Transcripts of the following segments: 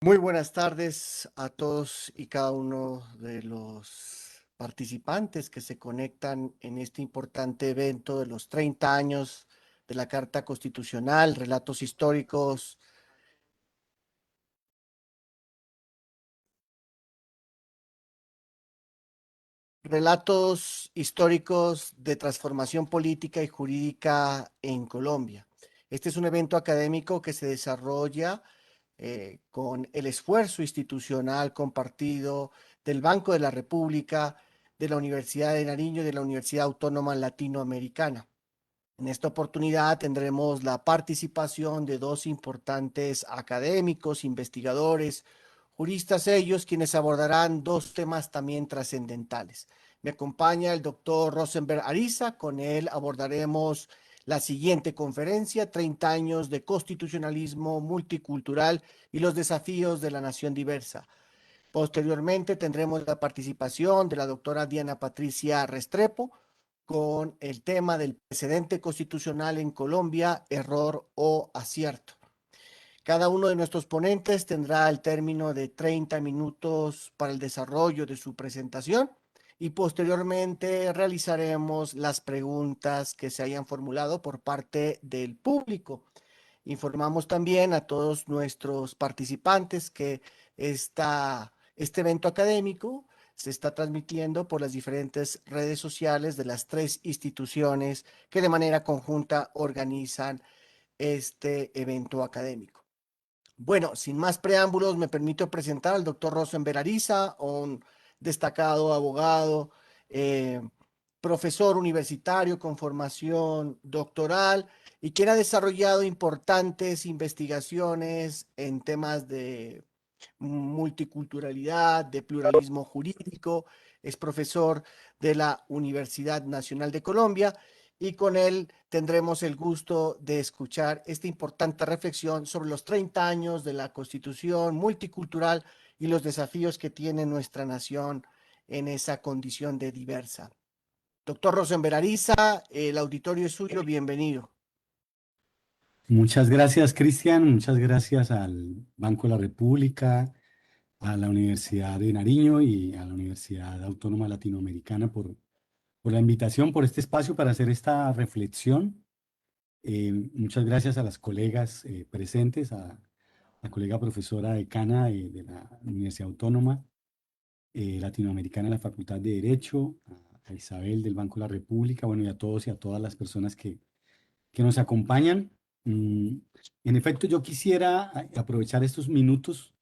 Muy buenas tardes a todos y cada uno de los participantes que se conectan en este importante evento de los 30 años de la Carta Constitucional, relatos históricos de transformación política y jurídica en Colombia. Este es un evento académico que se desarrolla con el esfuerzo institucional compartido del Banco de la República, de la Universidad de Nariño y de la Universidad Autónoma Latinoamericana. En esta oportunidad tendremos la participación de dos importantes académicos, investigadores, juristas ellos, quienes abordarán dos temas también trascendentales. Me acompaña el doctor Rosenberg Ariza, con él abordaremos la siguiente conferencia, 30 años de constitucionalismo multicultural y los desafíos de la nación diversa. Posteriormente tendremos la participación de la doctora Diana Patricia Restrepo con el tema del precedente constitucional en Colombia, error o acierto. Cada uno de nuestros ponentes tendrá el término de 30 minutos para el desarrollo de su presentación y posteriormente realizaremos las preguntas que se hayan formulado por parte del público. Informamos también a todos nuestros participantes que este evento académico se está transmitiendo por las diferentes redes sociales de las tres instituciones que de manera conjunta organizan este evento académico. Bueno, sin más preámbulos, me permito presentar al doctor Rosenberg Ariza, un destacado abogado, eh, profesor universitario con formación doctoral y quien ha desarrollado importantes investigaciones en temas de multiculturalidad, de pluralismo jurídico. Es profesor de la Universidad Nacional de Colombia y con él tendremos el gusto de escuchar esta importante reflexión sobre los 30 años de la Constitución multicultural y los desafíos que tiene nuestra nación en esa condición de diversa. Doctor Rosenberg Ariza, el auditorio es suyo, bienvenido. Muchas gracias, Cristian. Muchas gracias al Banco de la República, a la Universidad de Nariño y a la Universidad Autónoma Latinoamericana por la invitación, por este espacio para hacer esta reflexión. Muchas gracias a las colegas presentes, a la colega profesora decana de la Universidad Autónoma Latinoamericana de la Facultad de Derecho, a Isabel del Banco de la República, bueno, y a todos y a todas las personas que nos acompañan. Mm, En efecto, yo quisiera aprovechar estos minutos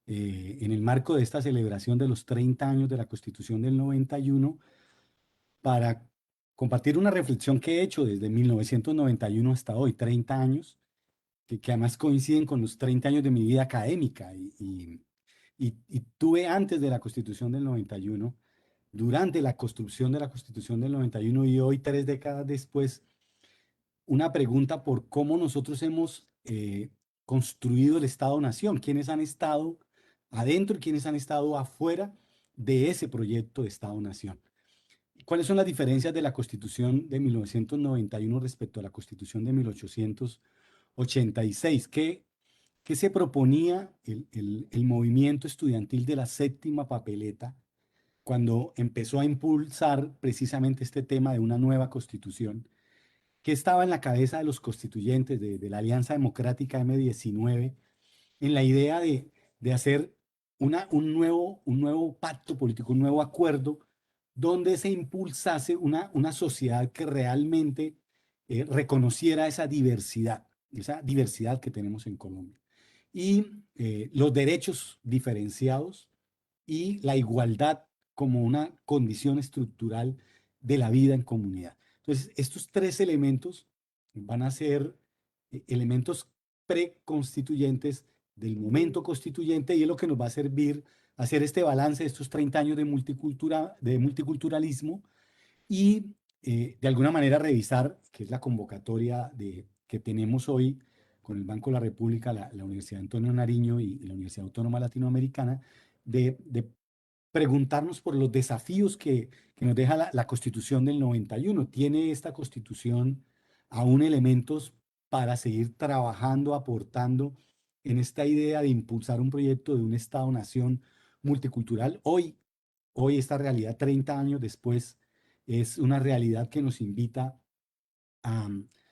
en el marco de esta celebración de los 30 años de la Constitución del 91 para compartir una reflexión que he hecho desde 1991 hasta hoy, 30 años, que además coinciden con los 30 años de mi vida académica y tuve antes de la Constitución del 91, durante la construcción de la Constitución del 91 y hoy, 3 décadas después, una pregunta por cómo nosotros hemos construido el Estado-Nación, quiénes han estado adentro y quiénes han estado afuera de ese proyecto de Estado-Nación. ¿Cuáles son las diferencias de la Constitución de 1991 respecto a la Constitución de 1886? ¿Qué se proponía el movimiento estudiantil de la séptima papeleta cuando empezó a impulsar precisamente este tema de una nueva Constitución? ¿Qué estaba en la cabeza de los constituyentes de la Alianza Democrática M19 en la idea de hacer un nuevo pacto político, un nuevo acuerdo donde se impulsase una sociedad que realmente reconociera esa diversidad que tenemos en Colombia? Y los derechos diferenciados y la igualdad como una condición estructural de la vida en comunidad. Entonces, estos tres elementos van a ser elementos preconstituyentes del momento constituyente y es lo que nos va a servir hacer este balance de estos 30 años de multiculturalismo y de alguna manera revisar, que es la convocatoria que tenemos hoy con el Banco de la República, la Universidad Antonio Nariño y la Universidad Autónoma Latinoamericana, de preguntarnos por los desafíos que nos deja la Constitución del 91. ¿Tiene esta Constitución aún elementos para seguir trabajando, aportando en esta idea de impulsar un proyecto de un Estado-nación multicultural. Hoy esta realidad, 30 años después, es una realidad que nos invita a,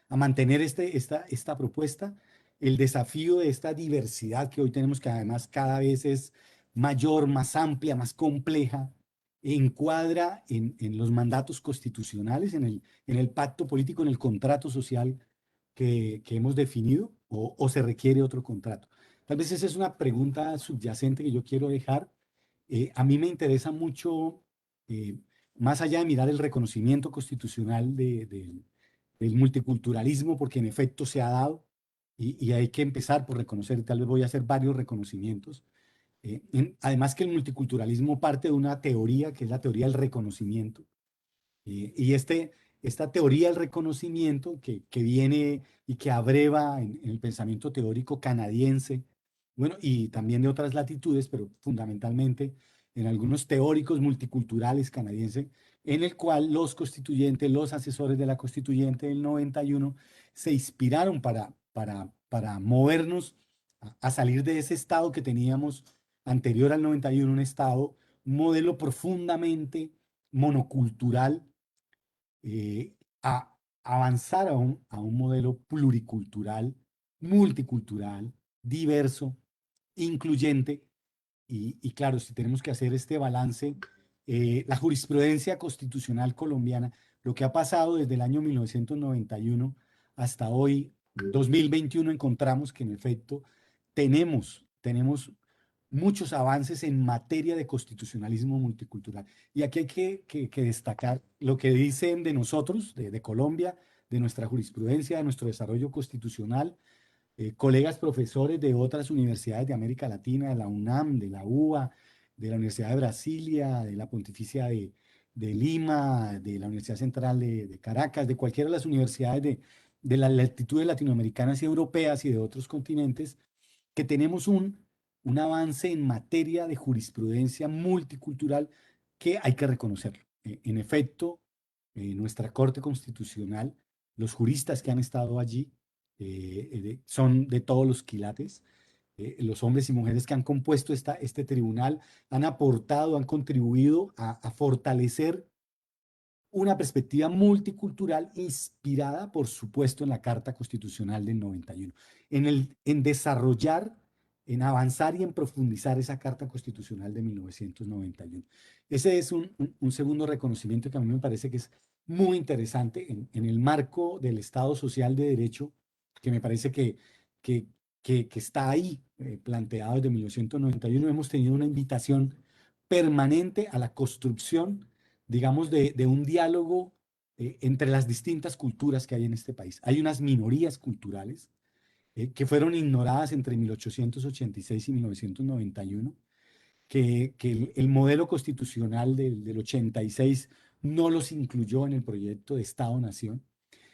a mantener esta propuesta. El desafío de esta diversidad que hoy tenemos, que además cada vez es mayor, más amplia, más compleja, encuadra en los mandatos constitucionales, en el pacto político, en el contrato social que hemos definido, o se requiere otro contrato. Tal vez esa es una pregunta subyacente que yo quiero dejar. A mí me interesa mucho, eh, más allá de mirar el reconocimiento constitucional del multiculturalismo, porque en efecto se ha dado, y hay que empezar por reconocer, tal vez voy a hacer varios reconocimientos. Además que el multiculturalismo parte de una teoría que es la teoría del reconocimiento, y esta teoría del reconocimiento que viene y que abreva en el pensamiento teórico canadiense, bueno, y también de otras latitudes, pero fundamentalmente en algunos teóricos multiculturales canadienses, en el cual los constituyentes, los asesores de la constituyente del 91 se inspiraron para movernos a salir de ese estado que teníamos anterior al 91, un estado, un modelo profundamente monocultural, a avanzar a un modelo pluricultural, multicultural, diverso, incluyente. Y claro, si tenemos que hacer este balance, la jurisprudencia constitucional colombiana, lo que ha pasado desde el año 1991 hasta hoy, 2021, encontramos que en efecto tenemos muchos avances en materia de constitucionalismo multicultural. Y aquí hay que destacar lo que dicen de nosotros, de Colombia, de nuestra jurisprudencia, de nuestro desarrollo constitucional, colegas profesores de otras universidades de América Latina, de la UNAM, de la UBA, de la Universidad de Brasilia, de la Pontificia de Lima, de la Universidad Central de Caracas, de cualquiera de las universidades de las latitudes latinoamericanas y europeas y de otros continentes, que tenemos un avance en materia de jurisprudencia multicultural que hay que reconocerlo. En efecto, nuestra Corte Constitucional, los juristas que han estado allí, son de todos los quilates. Los hombres y mujeres que han compuesto este tribunal han aportado, han contribuido a fortalecer una perspectiva multicultural inspirada, por supuesto, en la Carta Constitucional del 91, en desarrollar, en avanzar y en profundizar esa Carta Constitucional de 1991. Ese es un segundo reconocimiento que a mí me parece que es muy interesante en el marco del Estado Social de Derecho, que me parece que, que está ahí, planteado desde 1991. Hemos tenido una invitación permanente a la construcción, digamos, de un diálogo, entre las distintas culturas que hay en este país. Hay unas minorías culturales, que fueron ignoradas entre 1886 y 1991, que el modelo constitucional del 86 no los incluyó en el proyecto de Estado-Nación,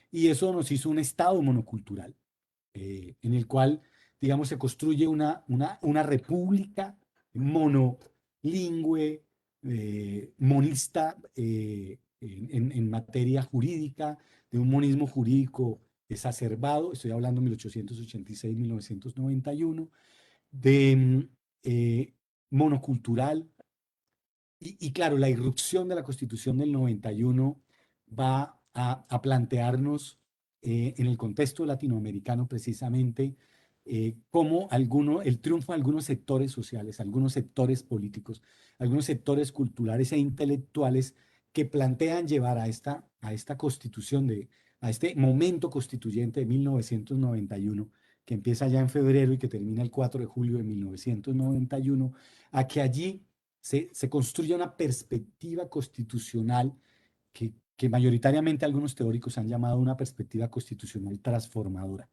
y eso nos hizo un Estado monocultural, en el cual, digamos, se construye una república monolingüe, monista, en materia jurídica, de un monismo jurídico exacerbado. Estoy hablando de 1886-1991, de monocultural. Y claro, la irrupción de la Constitución del 91 va a plantearnos, en el contexto latinoamericano precisamente, cómo el triunfo de algunos sectores sociales, algunos sectores políticos, algunos sectores culturales e intelectuales que plantean llevar a esta constitución, a este momento constituyente de 1991, que empieza ya en febrero y que termina el 4 de julio de 1991, a que allí se construye una perspectiva constitucional que mayoritariamente algunos teóricos han llamado una perspectiva constitucional transformadora.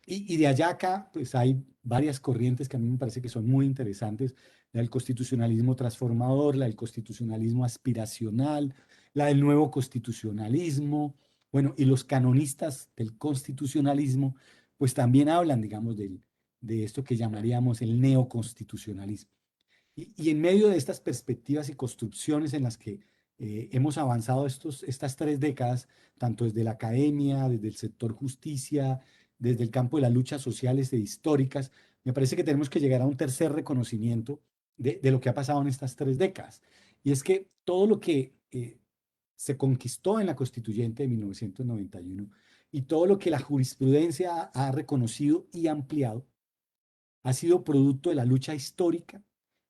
Y de allá a acá, pues hay varias corrientes que a mí me parece que son muy interesantes: la del constitucionalismo transformador, la del constitucionalismo aspiracional, la del nuevo constitucionalismo. Bueno, y los canonistas del constitucionalismo, pues también hablan, digamos, de esto que llamaríamos el neoconstitucionalismo. Y en medio de estas perspectivas y construcciones en las que, hemos avanzado estas 3 décadas, tanto desde la academia, desde el sector justicia, desde el campo de las luchas sociales e históricas, me parece que tenemos que llegar a un tercer reconocimiento de lo que ha pasado en estas 3 décadas. Y es que todo lo que se conquistó en la Constituyente de 1991 y todo lo que la jurisprudencia ha reconocido y ampliado ha sido producto de la lucha histórica,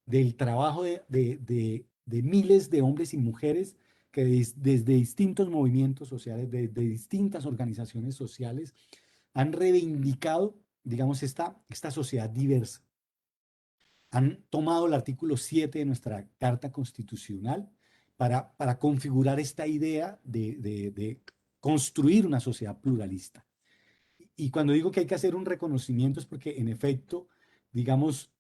del trabajo de miles de hombres y mujeres que desde distintos movimientos sociales, de distintas organizaciones sociales, han reivindicado, digamos, esta sociedad diversa. Han tomado el artículo 7 de nuestra Carta Constitucional para configurar esta idea de construir una sociedad pluralista. Y cuando digo que hay que hacer un reconocimiento es porque en efecto, digamos,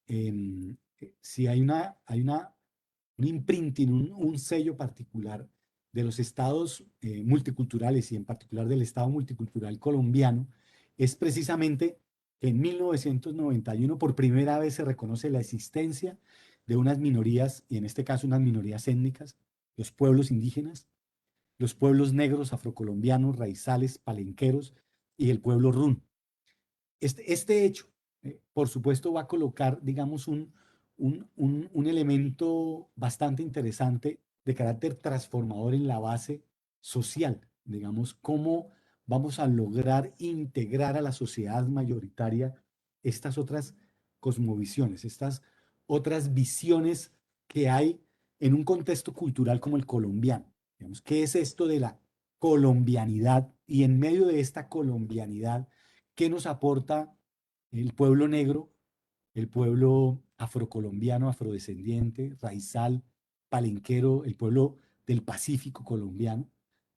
si un imprinting, un sello particular de los estados multiculturales y en particular del estado multicultural colombiano, es precisamente que en 1991 por primera vez se reconoce la existencia de unas minorías, y en este caso unas minorías étnicas, los pueblos indígenas, los pueblos negros, afrocolombianos, raizales, palenqueros y el pueblo run. Este hecho, por supuesto, va a colocar, digamos, un elemento bastante interesante de carácter transformador en la base social, digamos, cómo vamos a lograr integrar a la sociedad mayoritaria estas otras cosmovisiones, estas otras visiones que hay en un contexto cultural como el colombiano. Digamos, ¿qué es esto de la colombianidad? Y en medio de esta colombianidad, ¿qué nos aporta el pueblo negro, el pueblo afrocolombiano, afrodescendiente, raizal, palenquero, el pueblo del Pacífico colombiano,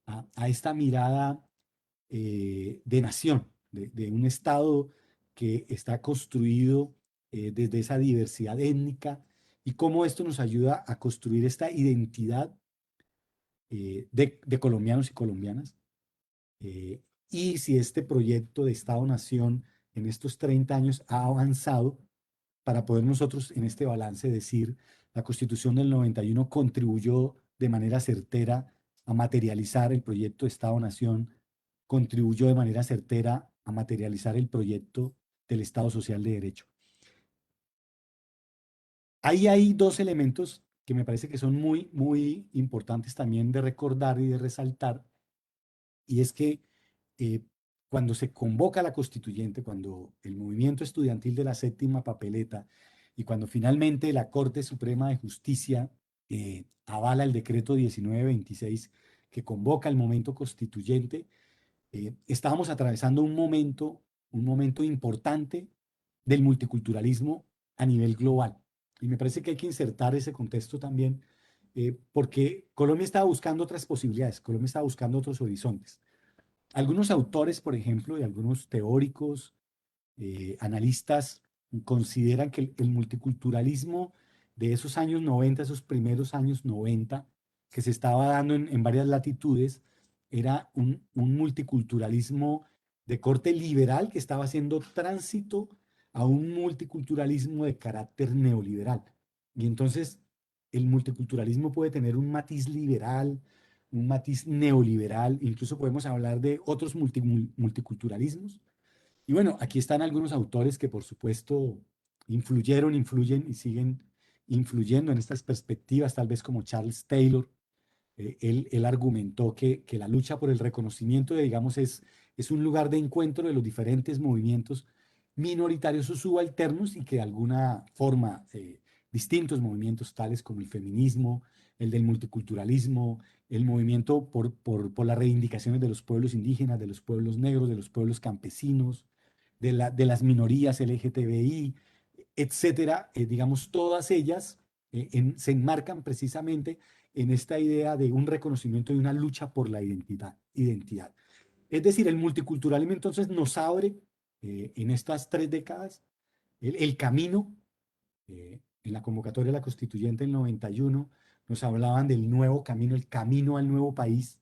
a esta mirada de nación, de un Estado que está construido desde esa diversidad étnica y cómo esto nos ayuda a construir esta identidad de colombianos y colombianas? Eh, y si este proyecto de Estado-Nación en estos 30 años ha avanzado para poder nosotros en este balance decir, la Constitución del 91 contribuyó de manera certera a materializar el proyecto de Estado-Nación, contribuyó de manera certera a materializar el proyecto del Estado Social de Derecho. Ahí hay dos elementos que me parece que son muy, muy importantes también de recordar y de resaltar, y es que eh, cuando se convoca la constituyente, cuando el movimiento estudiantil de la séptima papeleta y cuando finalmente la Corte Suprema de Justicia avala el decreto 1926 que convoca el momento constituyente, estábamos atravesando un momento importante del multiculturalismo a nivel global. Y me parece que hay que insertar ese contexto también, porque Colombia estaba buscando otras posibilidades, Colombia estaba buscando otros horizontes. Algunos autores, por ejemplo, y algunos teóricos, analistas, consideran que el multiculturalismo de esos años 90, esos primeros años 90, que se estaba dando en varias latitudes, era un multiculturalismo de corte liberal que estaba haciendo tránsito a un multiculturalismo de carácter neoliberal. Y entonces el multiculturalismo puede tener un matiz liberal, un matiz neoliberal, incluso podemos hablar de otros multiculturalismos. Y bueno, aquí están algunos autores que por supuesto influyen y siguen influyendo en estas perspectivas, tal vez como Charles Taylor. Él argumentó que la lucha por el reconocimiento de, digamos, es un lugar de encuentro de los diferentes movimientos minoritarios o subalternos y que de alguna forma distintos movimientos tales como el feminismo, el del multiculturalismo, el movimiento por las reivindicaciones de los pueblos indígenas, de los pueblos negros, de los pueblos campesinos, de las minorías LGTBI, etcétera, digamos, todas ellas se enmarcan precisamente en esta idea de un reconocimiento y una lucha por la identidad. Es decir, el multiculturalismo entonces nos abre en estas 3 décadas el camino. En la convocatoria de la Constituyente del 91 nos hablaban del nuevo camino, el camino al nuevo país.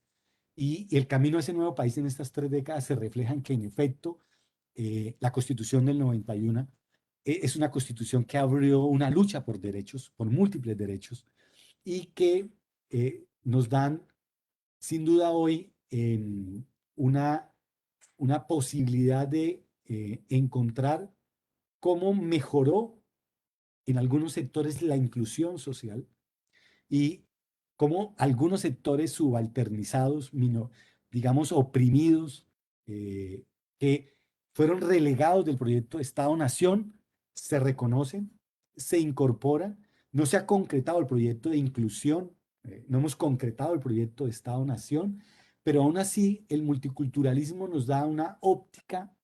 Y el camino a ese nuevo país en estas 3 décadas se refleja en que en efecto la Constitución del 91 es una constitución que abrió una lucha por derechos, por múltiples derechos, y que nos dan, sin duda hoy, una, una posibilidad de encontrar cómo mejoró en algunos sectores la inclusión social y cómo algunos sectores subalternizados, digamos, oprimidos, eh, que fueron relegados del proyecto Estado-Nación, se reconocen, se incorporan. No se ha concretado el proyecto de inclusión, no hemos concretado el proyecto de Estado-Nación, pero aún así el multiculturalismo nos da una óptica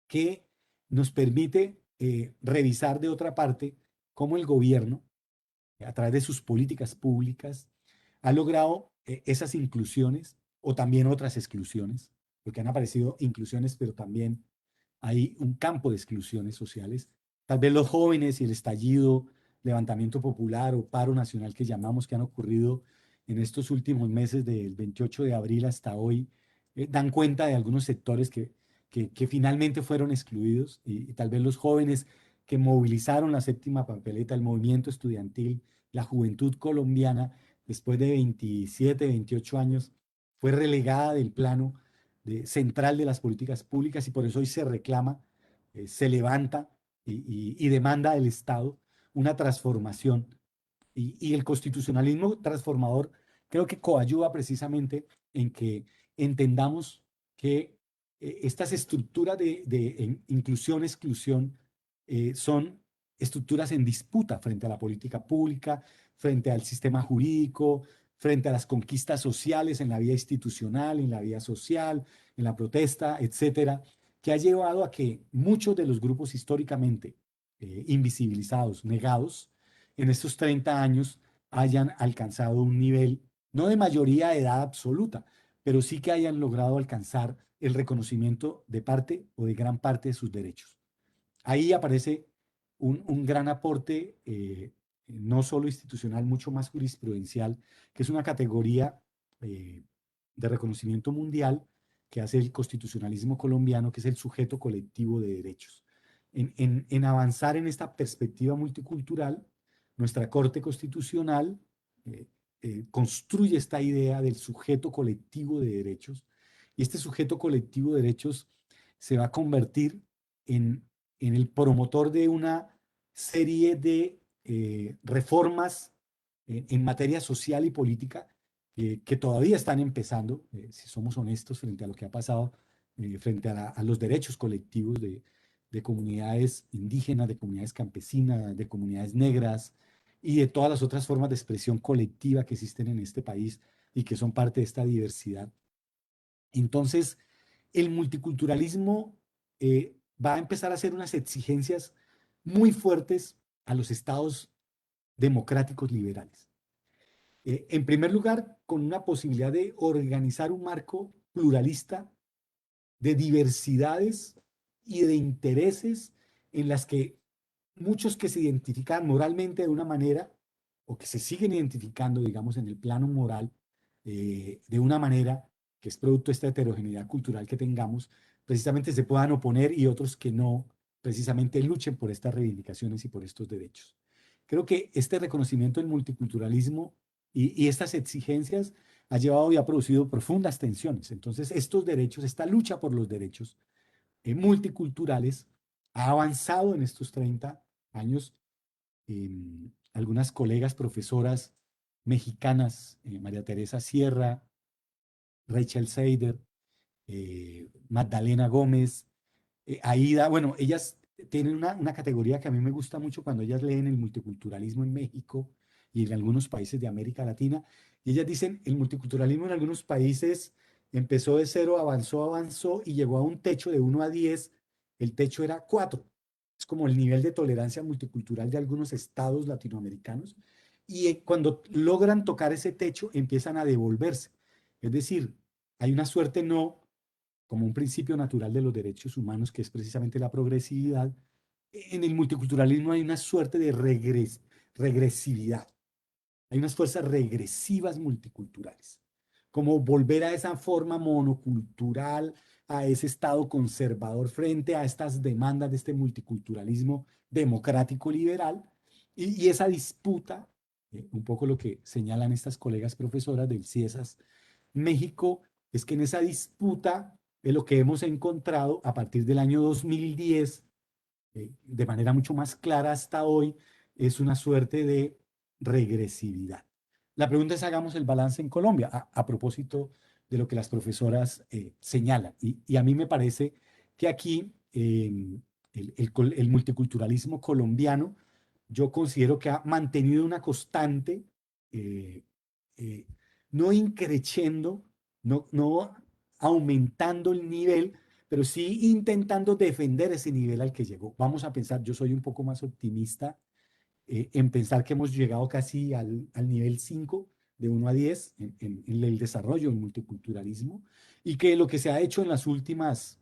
que nos permite revisar de otra parte cómo el gobierno, a través de sus políticas públicas, ha logrado esas inclusiones o también otras exclusiones, porque han aparecido inclusiones, pero también hay un campo de exclusiones sociales. Tal vez los jóvenes y el estallido, levantamiento popular o paro nacional que llamamos, que han ocurrido en estos últimos meses del 28 de abril hasta hoy, dan cuenta de algunos sectores que finalmente fueron excluidos y tal vez los jóvenes que movilizaron la séptima papeleta, el movimiento estudiantil, la juventud colombiana, después de 27, 28 años, fue relegada del plano central de las políticas públicas y por eso hoy se reclama, se levanta y demanda del Estado una transformación. Y el constitucionalismo transformador creo que coayuda precisamente en que entendamos que estas estructuras de inclusión, exclusión, son estructuras en disputa frente a la política pública, frente al sistema jurídico, frente a las conquistas sociales en la vida institucional, en la vida social, en la protesta, etcétera, que ha llevado a que muchos de los grupos históricamente invisibilizados, negados, en estos 30 años hayan alcanzado un nivel, no de mayoría de edad absoluta, pero sí que hayan logrado alcanzar el reconocimiento de parte o de gran parte de sus derechos. Ahí aparece un gran aporte, no solo institucional, mucho más jurisprudencial, que es una categoría de reconocimiento mundial que hace el constitucionalismo colombiano, que es el sujeto colectivo de derechos. En avanzar en esta perspectiva multicultural, nuestra Corte Constitucional eh, construye esta idea del sujeto colectivo de derechos y este sujeto colectivo de derechos se va a convertir en, en el promotor de una serie de reformas en materia social y política que todavía están empezando, si somos honestos frente a lo que ha pasado, frente a los derechos colectivos de comunidades indígenas, de comunidades campesinas, de comunidades negras y de todas las otras formas de expresión colectiva que existen en este país y que son parte de esta diversidad. Entonces, el multiculturalismo va a empezar a hacer unas exigencias muy fuertes a los estados democráticos liberales. En primer lugar, con una posibilidad de organizar un marco pluralista de diversidades y de intereses en las que muchos que se identifican moralmente de una manera o que se siguen identificando, digamos, en el plano moral de una manera que es producto de esta heterogeneidad cultural que tengamos, precisamente se puedan oponer y otros que no, precisamente luchen por estas reivindicaciones y por estos derechos. Creo que este reconocimiento del multiculturalismo y estas exigencias ha llevado y ha producido profundas tensiones. Entonces, estos derechos, esta lucha por los derechos multiculturales ha avanzado en estos 30 años. Algunas colegas profesoras mexicanas, María Teresa Sierra, Rachel Seider, Magdalena Gómez, Aida, bueno, ellas tienen una categoría que a mí me gusta mucho cuando ellas leen el multiculturalismo en México y en algunos países de América Latina, y ellas dicen, el multiculturalismo en algunos países empezó de cero, avanzó, avanzó y llegó a un techo de 1 a 10, el techo era 4. Es como el nivel de tolerancia multicultural de algunos estados latinoamericanos, y cuando logran tocar ese techo empiezan a devolverse. Es decir, hay una suerte no como un principio natural de los derechos humanos, que es precisamente la progresividad. En el multiculturalismo hay una suerte de regresividad. Hay unas fuerzas regresivas multiculturales, como volver a esa forma monocultural, a ese estado conservador frente a estas demandas de este multiculturalismo democrático liberal y esa disputa, un poco lo que señalan estas colegas profesoras del CIESAS México, es que en esa disputa es lo que hemos encontrado a partir del año 2010 de manera mucho más clara hasta hoy, es una suerte de regresividad. La pregunta es, hagamos el balance en Colombia, a propósito de lo que las profesoras señalan. Y a mí me parece que aquí el multiculturalismo colombiano, yo considero que ha mantenido una constante, eh, eh, no increciendo, no aumentando el nivel, pero sí intentando defender ese nivel al que llegó. Vamos a pensar, yo soy un poco más optimista en pensar que hemos llegado casi al nivel 5 de 1 a 10 en el desarrollo del multiculturalismo, y que lo que se ha hecho en las últimas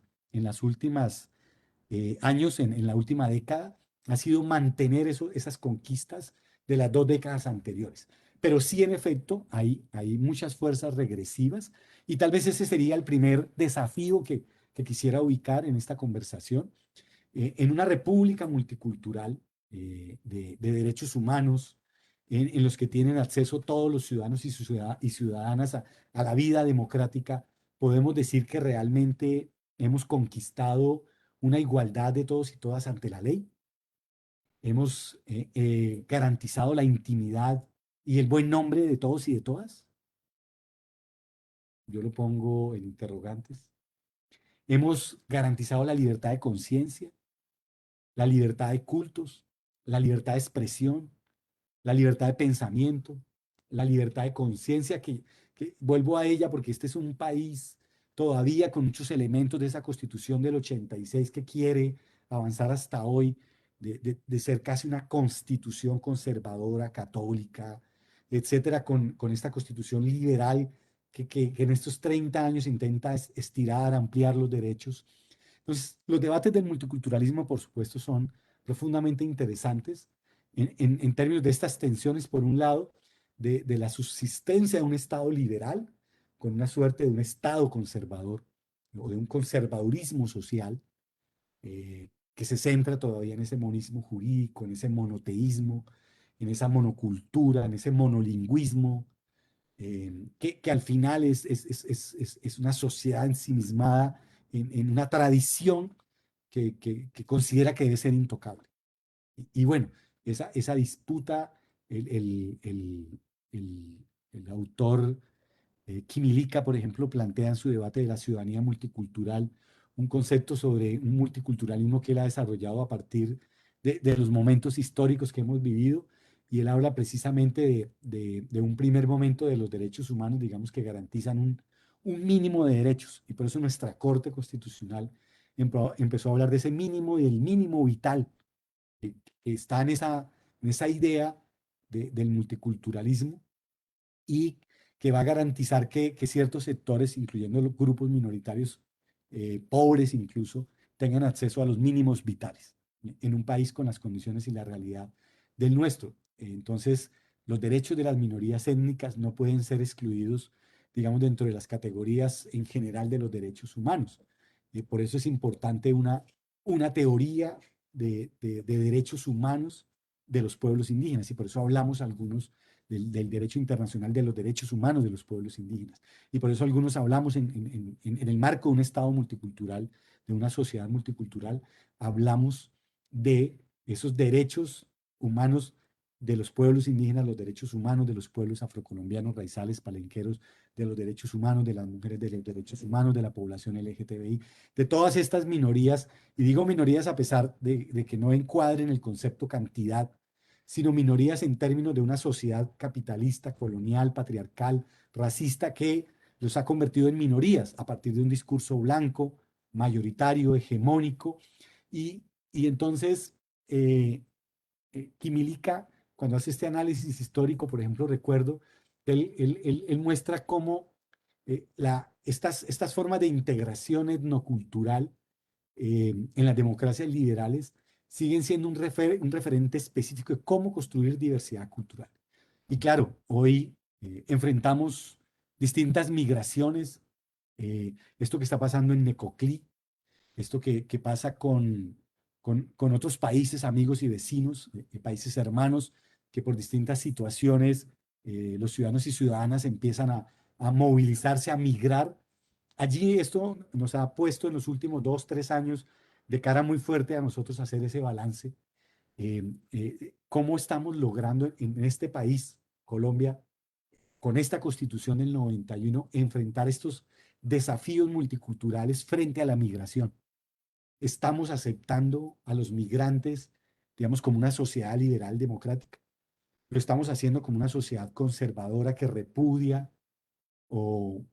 años, en la última década, ha sido mantener esas conquistas de las 2 décadas anteriores. Pero sí, en efecto, hay muchas fuerzas regresivas, y tal vez ese sería el primer desafío que quisiera ubicar en esta conversación. En una república multicultural de derechos humanos, en los que tienen acceso todos los ciudadanos y ciudadanas a la vida democrática, podemos decir que realmente hemos conquistado una igualdad de todos y todas ante la ley. Hemos garantizado la intimidad y el buen nombre de todos y de todas. Yo lo pongo en interrogantes. Hemos garantizado la libertad de conciencia, la libertad de cultos, la libertad de expresión, la libertad de pensamiento, la libertad de conciencia, que vuelvo a ella porque este es un país todavía con muchos elementos de esa Constitución del 86 que quiere avanzar hasta hoy, de ser casi una constitución conservadora, católica, etcétera, con esta Constitución liberal que en estos 30 años intenta estirar, ampliar los derechos. Entonces, los debates del multiculturalismo, por supuesto, son profundamente interesantes en términos de estas tensiones, por un lado, de la subsistencia de un Estado liberal con una suerte de un Estado conservador o de un conservadurismo social que se centra todavía en ese monismo jurídico, en ese monoteísmo, en esa monocultura, en ese monolingüismo, que al final es una sociedad ensimismada en una tradición que considera que debe ser intocable. Y bueno, esa disputa, el, el, el, el autor Quimilica, por ejemplo, plantea en su debate de la ciudadanía multicultural un concepto sobre un multiculturalismo que él ha desarrollado a partir de los momentos históricos que hemos vivido, y él habla precisamente de un primer momento de los derechos humanos, digamos, que garantizan un mínimo de derechos, y por eso nuestra Corte Constitucional empezó a hablar de ese mínimo y el mínimo vital que está en esa idea del multiculturalismo, y que va a garantizar que ciertos sectores, incluyendo los grupos minoritarios, pobres incluso, tengan acceso a los mínimos vitales en un país con las condiciones y la realidad del nuestro. Entonces, los derechos de las minorías étnicas no pueden ser excluidos, digamos, dentro de las categorías en general de los derechos humanos. Por eso es importante una teoría de derechos humanos de los pueblos indígenas, y por eso hablamos algunos del derecho internacional de los derechos humanos de los pueblos indígenas. Y por eso algunos hablamos en el marco de un Estado multicultural, de una sociedad multicultural, hablamos de esos derechos humanos de los pueblos indígenas, los derechos humanos de los pueblos afrocolombianos, raizales, palenqueros, de los derechos humanos de las mujeres, de los derechos humanos de la población LGTBI, de todas estas minorías, y digo minorías a pesar de que no encuadren el concepto cantidad, sino minorías en términos de una sociedad capitalista, colonial, patriarcal, racista, que los ha convertido en minorías a partir de un discurso blanco, mayoritario, hegemónico. Y entonces, Quimilica, cuando hace este análisis histórico, por ejemplo, recuerdo, él muestra cómo estas formas de integración etnocultural en las democracias liberales siguen siendo un referente específico de cómo construir diversidad cultural. Y claro, hoy enfrentamos distintas migraciones, esto que está pasando en Necoclí, esto que pasa con otros países, amigos y vecinos, países hermanos, que por distintas situaciones los ciudadanos y ciudadanas empiezan a movilizarse, a migrar. Allí esto nos ha puesto en los últimos 2, 3 años de cara muy fuerte a nosotros hacer ese balance. ¿Cómo estamos logrando en este país, Colombia, con esta Constitución del 91, enfrentar estos desafíos multiculturales frente a la migración? ¿Estamos aceptando a los migrantes, digamos, como una sociedad liberal democrática? ¿Lo estamos haciendo como una sociedad conservadora que repudia o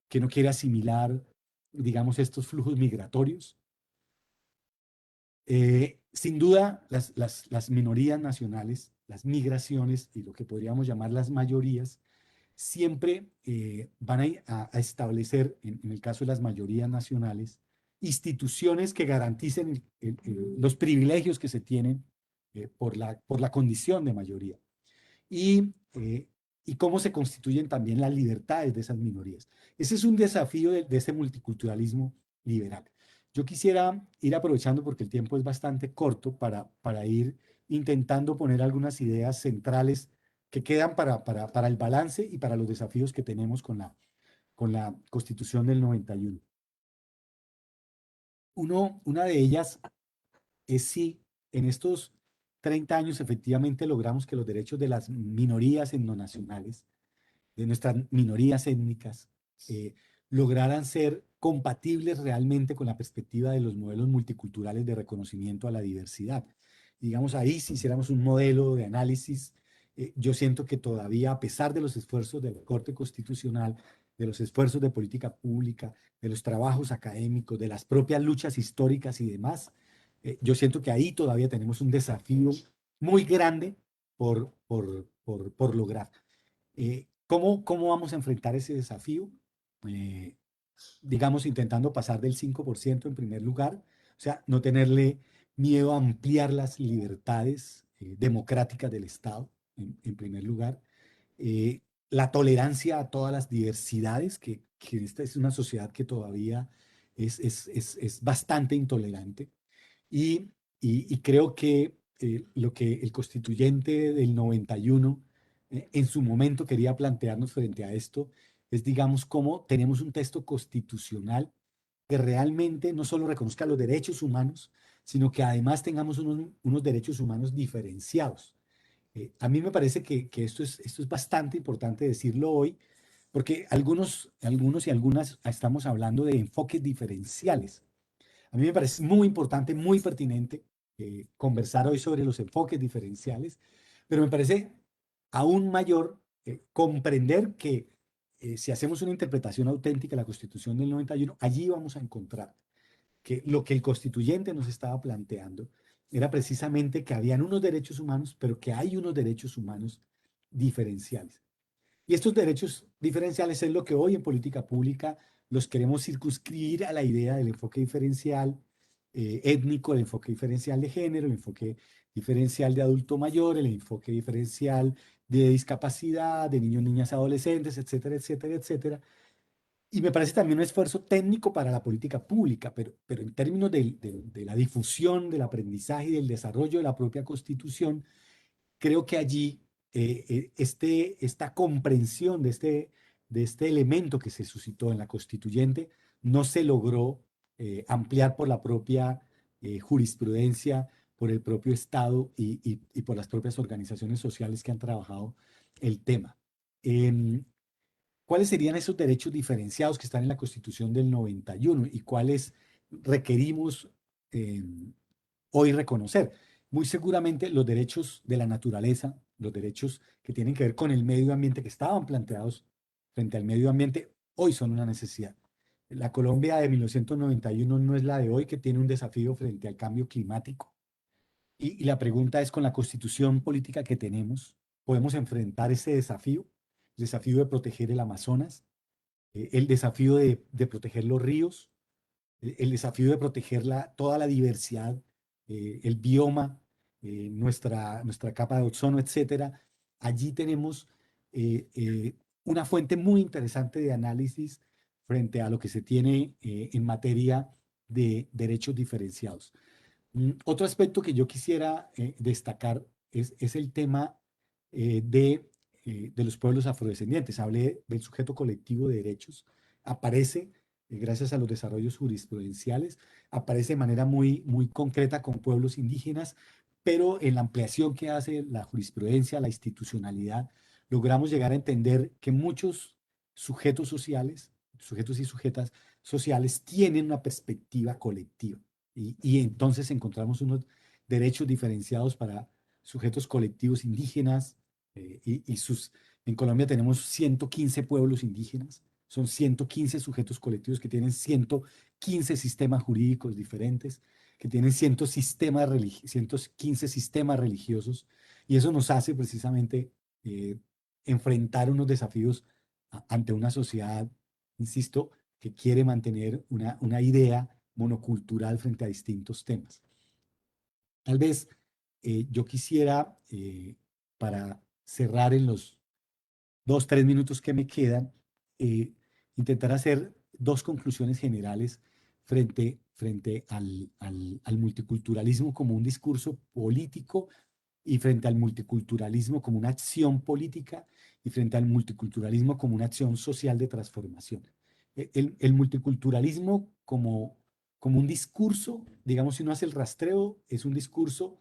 que no quiere asimilar, digamos, estos flujos migratorios? Sin duda, las minorías nacionales, las migraciones y lo que podríamos llamar las mayorías, siempre van a establecer, en el caso de las mayorías nacionales, instituciones que garanticen los privilegios que se tienen por la condición de mayoría y, eh, y cómo se constituyen también las libertades de esas minorías. Ese es un desafío de este multiculturalismo liberal. Yo quisiera ir aprovechando, porque el tiempo es bastante corto, para ir intentando poner algunas ideas centrales que quedan para el balance y para los desafíos que tenemos con la Constitución del 91. Una de ellas es si en estos 30 años efectivamente logramos que los derechos de las minorías etnonacionales, de nuestras minorías étnicas, eh, lograran ser compatibles realmente con la perspectiva de los modelos multiculturales de reconocimiento a la diversidad. Digamos, ahí si hiciéramos un modelo de análisis, yo siento que todavía, a pesar de los esfuerzos de la Corte Constitucional, de los esfuerzos de política pública, de los trabajos académicos, de las propias luchas históricas y demás, yo siento que ahí todavía tenemos un desafío muy grande por lograr. ¿Cómo vamos a enfrentar ese desafío? Eh, digamos, intentando pasar del 5% en primer lugar, o sea, no tenerle miedo a ampliar las libertades democráticas del Estado, en primer lugar. Eh, la tolerancia a todas las diversidades, que esta es una sociedad que todavía es bastante intolerante. Y, y creo que lo que el constituyente del 91 en su momento quería plantearnos frente a esto es, digamos, cómo tenemos un texto constitucional que realmente no solo reconozca los derechos humanos, sino que además tengamos unos derechos humanos diferenciados. A mí me parece que esto es bastante importante decirlo hoy, porque algunos y algunas estamos hablando de enfoques diferenciales. A mí me parece muy importante, muy pertinente conversar hoy sobre los enfoques diferenciales, pero me parece aún mayor comprender que si hacemos una interpretación auténtica de la Constitución del 91, allí vamos a encontrar que lo que el constituyente nos estaba planteando era precisamente que habían unos derechos humanos, pero que hay unos derechos humanos diferenciales. Y estos derechos diferenciales es lo que hoy en política pública los queremos circunscribir a la idea del enfoque diferencial étnico, el enfoque diferencial de género, el enfoque diferencial de adulto mayor, el enfoque diferencial de discapacidad, de niños, niñas, adolescentes, etcétera, etcétera, etcétera. Y me parece también un esfuerzo técnico para la política pública, pero en términos de la difusión, del aprendizaje y del desarrollo de la propia Constitución, creo que allí esta comprensión de este elemento que se suscitó en la constituyente no se logró ampliar por la propia jurisprudencia, por el propio Estado y por las propias organizaciones sociales que han trabajado el tema. Em, ¿Cuáles serían esos derechos diferenciados que están en la Constitución del 91 y cuáles requerimos hoy reconocer? Muy seguramente los derechos de la naturaleza, los derechos que tienen que ver con el medio ambiente, que estaban planteados frente al medio ambiente, hoy son una necesidad. La Colombia de 1991 no es la de hoy, que tiene un desafío frente al cambio climático. Y la pregunta es, con la constitución política que tenemos, ¿podemos enfrentar ese desafío? El desafío de proteger el Amazonas, el desafío de proteger los ríos, el desafío de proteger toda la diversidad, el bioma, nuestra capa de ozono, etcétera. Allí tenemos una fuente muy interesante de análisis frente a lo que se tiene en materia de derechos diferenciados. Otro aspecto que yo quisiera destacar es el tema de los pueblos afrodescendientes. Hablé del sujeto colectivo de derechos. Aparece gracias a los desarrollos jurisprudenciales, aparece de manera muy concreta con pueblos indígenas, pero en la ampliación que hace la jurisprudencia, la institucionalidad, logramos llegar a entender que muchos sujetos sociales, sujetos y sujetas sociales, tienen una perspectiva colectiva. Y entonces encontramos unos derechos diferenciados para sujetos colectivos indígenas, en Colombia tenemos 115 pueblos indígenas, son 115 sujetos colectivos que tienen 115 sistemas jurídicos diferentes, que tienen 115 sistemas religiosos, y eso nos hace precisamente eh, enfrentar unos desafíos ante una sociedad, insisto, que quiere mantener una idea monocultural frente a distintos temas. Tal vez yo quisiera, para cerrar en los 2, 3 minutos que me quedan, eh, intentar hacer dos conclusiones generales frente al multiculturalismo como un discurso político y frente al multiculturalismo como una acción política y frente al multiculturalismo como una acción social de transformación. El multiculturalismo como un discurso, digamos, si uno hace el rastreo, es un discurso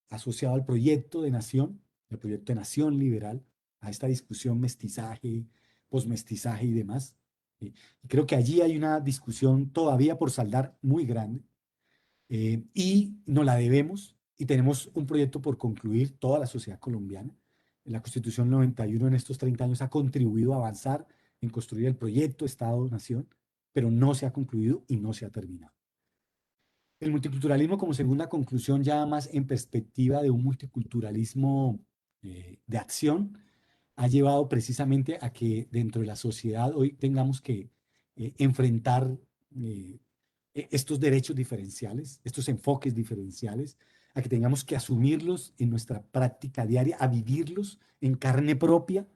asociado al proyecto de nación, el proyecto de nación liberal, a esta discusión mestizaje, posmestizaje y demás. Y creo que allí hay una discusión todavía por saldar muy grande, y no la debemos, y tenemos un proyecto por concluir toda la sociedad colombiana. La Constitución 91 en estos 30 años ha contribuido a avanzar en construir el proyecto Estado-Nación, pero no se ha concluido y no se ha terminado. El multiculturalismo como segunda conclusión, ya más en perspectiva de un multiculturalismo de acción, ha llevado precisamente a que dentro de la sociedad hoy tengamos que enfrentar eh, estos derechos diferenciales, estos enfoques diferenciales, a que tengamos que asumirlos en nuestra práctica diaria, a vivirlos en carne propia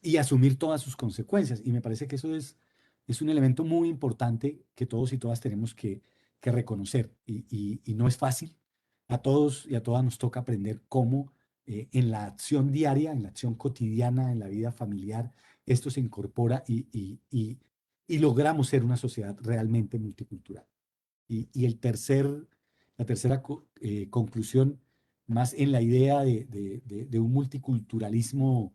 y asumir todas sus consecuencias. Y me parece que eso es un elemento muy importante que todos y todas tenemos que reconocer. Y no es fácil. A todos y a todas nos toca aprender cómo en la acción diaria, en la acción cotidiana, en la vida familiar, esto se incorpora y logramos ser una sociedad realmente multicultural. Y la tercera conclusión, más en la idea de un multiculturalismo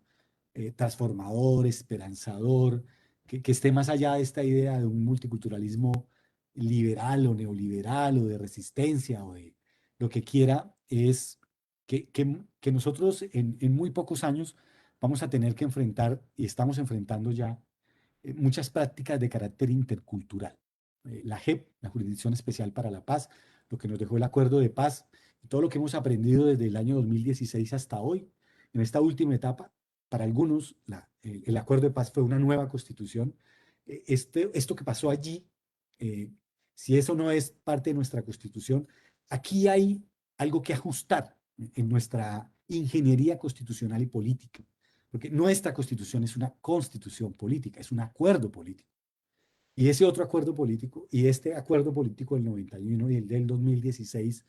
transformador, esperanzador, que esté más allá de esta idea de un multiculturalismo liberal o neoliberal o de resistencia o de lo que quiera, es que nosotros en muy pocos años vamos a tener que enfrentar, y estamos enfrentando ya, muchas prácticas de carácter intercultural. La JEP, la Jurisdicción Especial para la Paz, lo que nos dejó el Acuerdo de Paz, y todo lo que hemos aprendido desde el año 2016 hasta hoy, en esta última etapa, para algunos el Acuerdo de Paz fue una nueva constitución. Esto que pasó allí, eh, si eso no es parte de nuestra constitución, aquí hay algo que ajustar en nuestra ingeniería constitucional y política. Porque nuestra constitución es una constitución política, es un acuerdo político. Y ese otro acuerdo político y este acuerdo político del 91 y el del 2016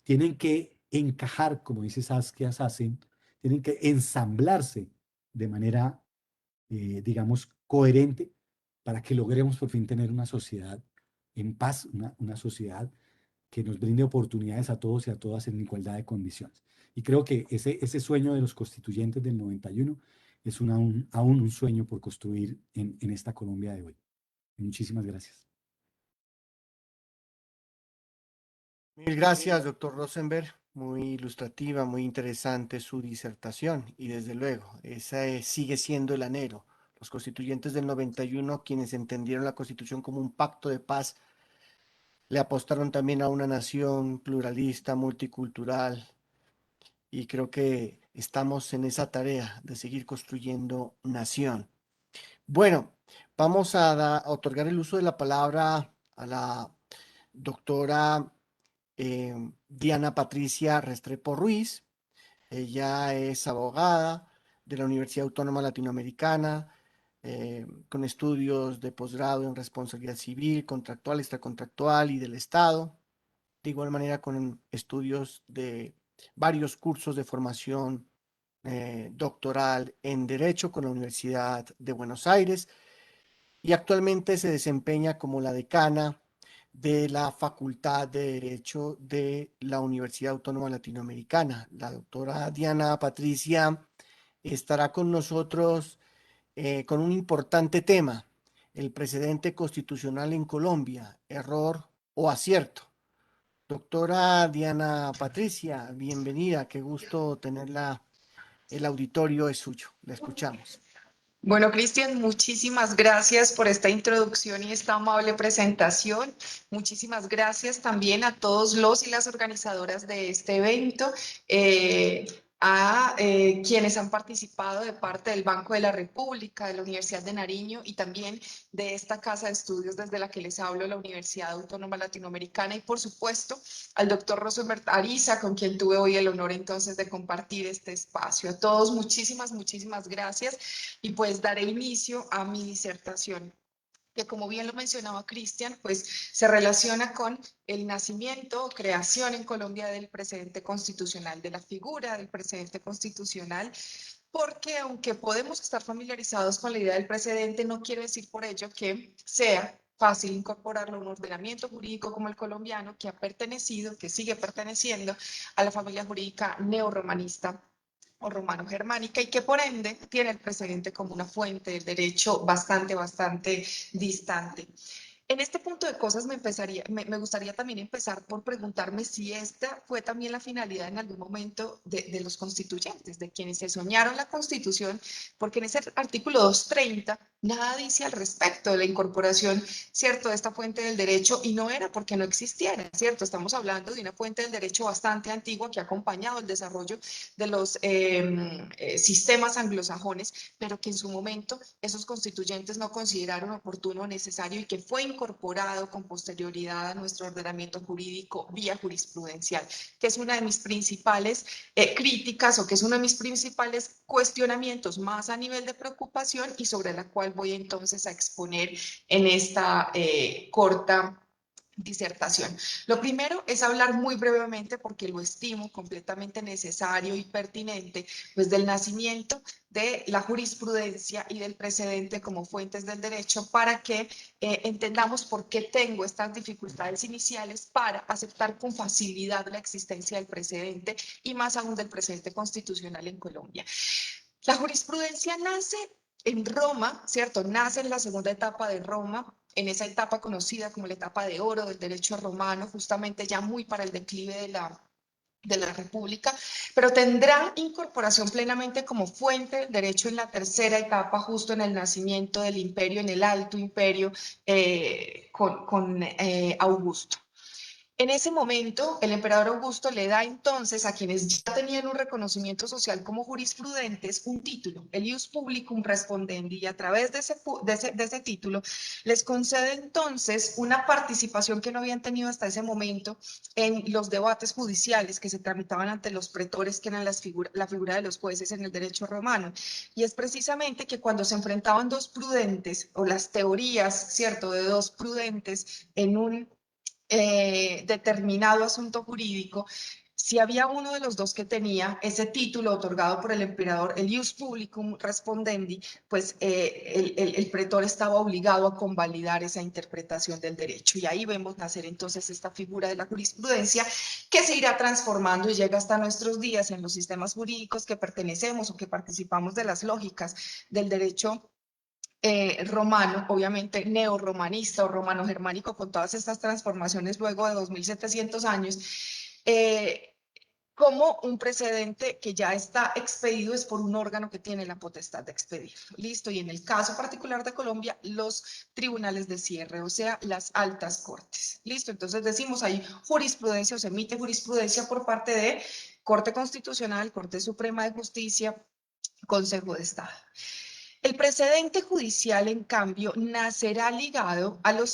tienen que encajar, como dice Saskia Sassen, tienen que ensamblarse de manera, digamos, coherente para que logremos por fin tener una sociedad en paz, una sociedad que nos brinde oportunidades a todos y a todas en igualdad de condiciones. Y creo que ese sueño de los constituyentes del 91 es aún un sueño por construir en esta Colombia de hoy. Muchísimas gracias. Mil gracias, doctor Rosenberg. Muy ilustrativa, muy interesante su disertación y desde luego, ese sigue siendo el anhelo. Los constituyentes del 91, quienes entendieron la Constitución como un pacto de paz, le apostaron también a una nación pluralista, multicultural, y creo que estamos en esa tarea de seguir construyendo nación. Bueno, vamos a otorgar el uso de la palabra a la doctora Diana Patricia Restrepo Ruiz. Ella es abogada de la Universidad Autónoma Latinoamericana, con estudios de posgrado en responsabilidad civil, contractual, extracontractual y del Estado. De igual manera, con estudios de varios cursos de formación doctoral en Derecho con la Universidad de Buenos Aires y actualmente se desempeña como la decana de la Facultad de Derecho de la Universidad Autónoma Latinoamericana. La doctora Diana Patricia estará con nosotros con un importante tema, el precedente constitucional en Colombia, error o acierto. Doctora Diana Patricia, bienvenida, qué gusto tenerla. El auditorio es suyo, la escuchamos. Bueno, Cristian, muchísimas gracias por esta introducción y esta amable presentación. Muchísimas gracias también a todos los y las organizadoras de este evento, a quienes han participado de parte del Banco de la República, de la Universidad de Nariño y también de esta casa de estudios desde la que les hablo, la Universidad Autónoma Latinoamericana, y por supuesto al doctor Rosenberg Ariza, con quien tuve hoy el honor entonces de compartir este espacio. A todos muchísimas gracias, y pues daré inicio a mi disertación, que como bien lo mencionaba Cristian, pues se relaciona con el nacimiento o creación en Colombia del precedente constitucional, de la figura del precedente constitucional, porque aunque podemos estar familiarizados con la idea del precedente, no quiere decir por ello que sea fácil incorporarlo a un ordenamiento jurídico como el colombiano, que ha pertenecido, que sigue perteneciendo a la familia jurídica neorromanista o romano-germánica, y que por ende tiene el precedente como una fuente del derecho bastante distante. En este punto de cosas me gustaría también empezar por preguntarme si esta fue también la finalidad en algún momento de los constituyentes, de quienes se soñaron la Constitución, porque en ese artículo 230 nada dice al respecto de la incorporación, ¿cierto?, de esta fuente del derecho, y no era porque no existiera, ¿cierto? Estamos hablando de una fuente del derecho bastante antigua que ha acompañado el desarrollo de los sistemas anglosajones, pero que en su momento esos constituyentes no consideraron oportuno o necesario, y que fue incorporado con posterioridad a nuestro ordenamiento jurídico vía jurisprudencial, que es una de mis principales críticas, o que es uno de mis principales cuestionamientos más a nivel de preocupación, y sobre la cual voy entonces a exponer en esta corta disertación. Lo primero es hablar muy brevemente, porque lo estimo completamente necesario y pertinente, pues del nacimiento de la jurisprudencia y del precedente como fuentes del derecho, para que entendamos por qué tengo estas dificultades iniciales para aceptar con facilidad la existencia del precedente, y más aún del precedente constitucional en Colombia. La jurisprudencia nace en Roma, ¿cierto? Nace en la segunda etapa de Roma, en esa etapa conocida como la etapa de oro del derecho romano, justamente ya muy para el declive de la República, pero tendrá incorporación plenamente como fuente del derecho en la tercera etapa, justo en el nacimiento del imperio, en el Alto Imperio, con Augusto. En ese momento, el emperador Augusto le da entonces a quienes ya tenían un reconocimiento social como jurisprudentes un título, el ius publicum respondendi, y a través de ese título les concede entonces una participación que no habían tenido hasta ese momento en los debates judiciales que se tramitaban ante los pretores, que eran la figura de los jueces en el derecho romano. Y es precisamente que cuando se enfrentaban dos prudentes, o las teorías, ¿cierto?, de dos prudentes en un determinado asunto jurídico, si había uno de los dos que tenía ese título otorgado por el emperador, el ius publicum respondendi, pues el pretor estaba obligado a convalidar esa interpretación del derecho. Y ahí vemos nacer entonces esta figura de la jurisprudencia, que se irá transformando y llega hasta nuestros días en los sistemas jurídicos que pertenecemos o que participamos de las lógicas del derecho romano, obviamente neorromanista o romano-germánico, con todas estas transformaciones luego de 2700 años, como un precedente que ya está expedido es por un órgano que tiene la potestad de expedir. Listo. Y en el caso particular de Colombia, los tribunales de cierre, o sea, las altas cortes. Listo. Entonces decimos ahí jurisprudencia, o se emite jurisprudencia por parte de Corte Constitucional, Corte Suprema de Justicia, Consejo de Estado. El precedente judicial, en cambio, nacerá ligado al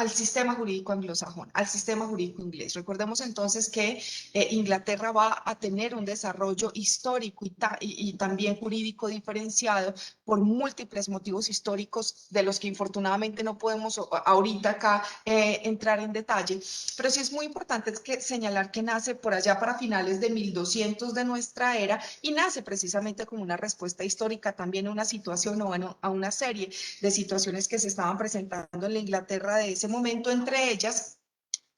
sistema jurídico anglosajón, al sistema jurídico inglés. Recordemos entonces que Inglaterra va a tener un desarrollo histórico y también jurídico diferenciado por múltiples motivos históricos, de los que infortunadamente no podemos ahorita acá entrar en detalle, pero sí es muy importante señalar que nace por allá para finales de 1200 de nuestra era, y nace precisamente como una respuesta histórica también a una situación o a una serie de situaciones que se estaban presentando en la Inglaterra de ese momento, entre ellas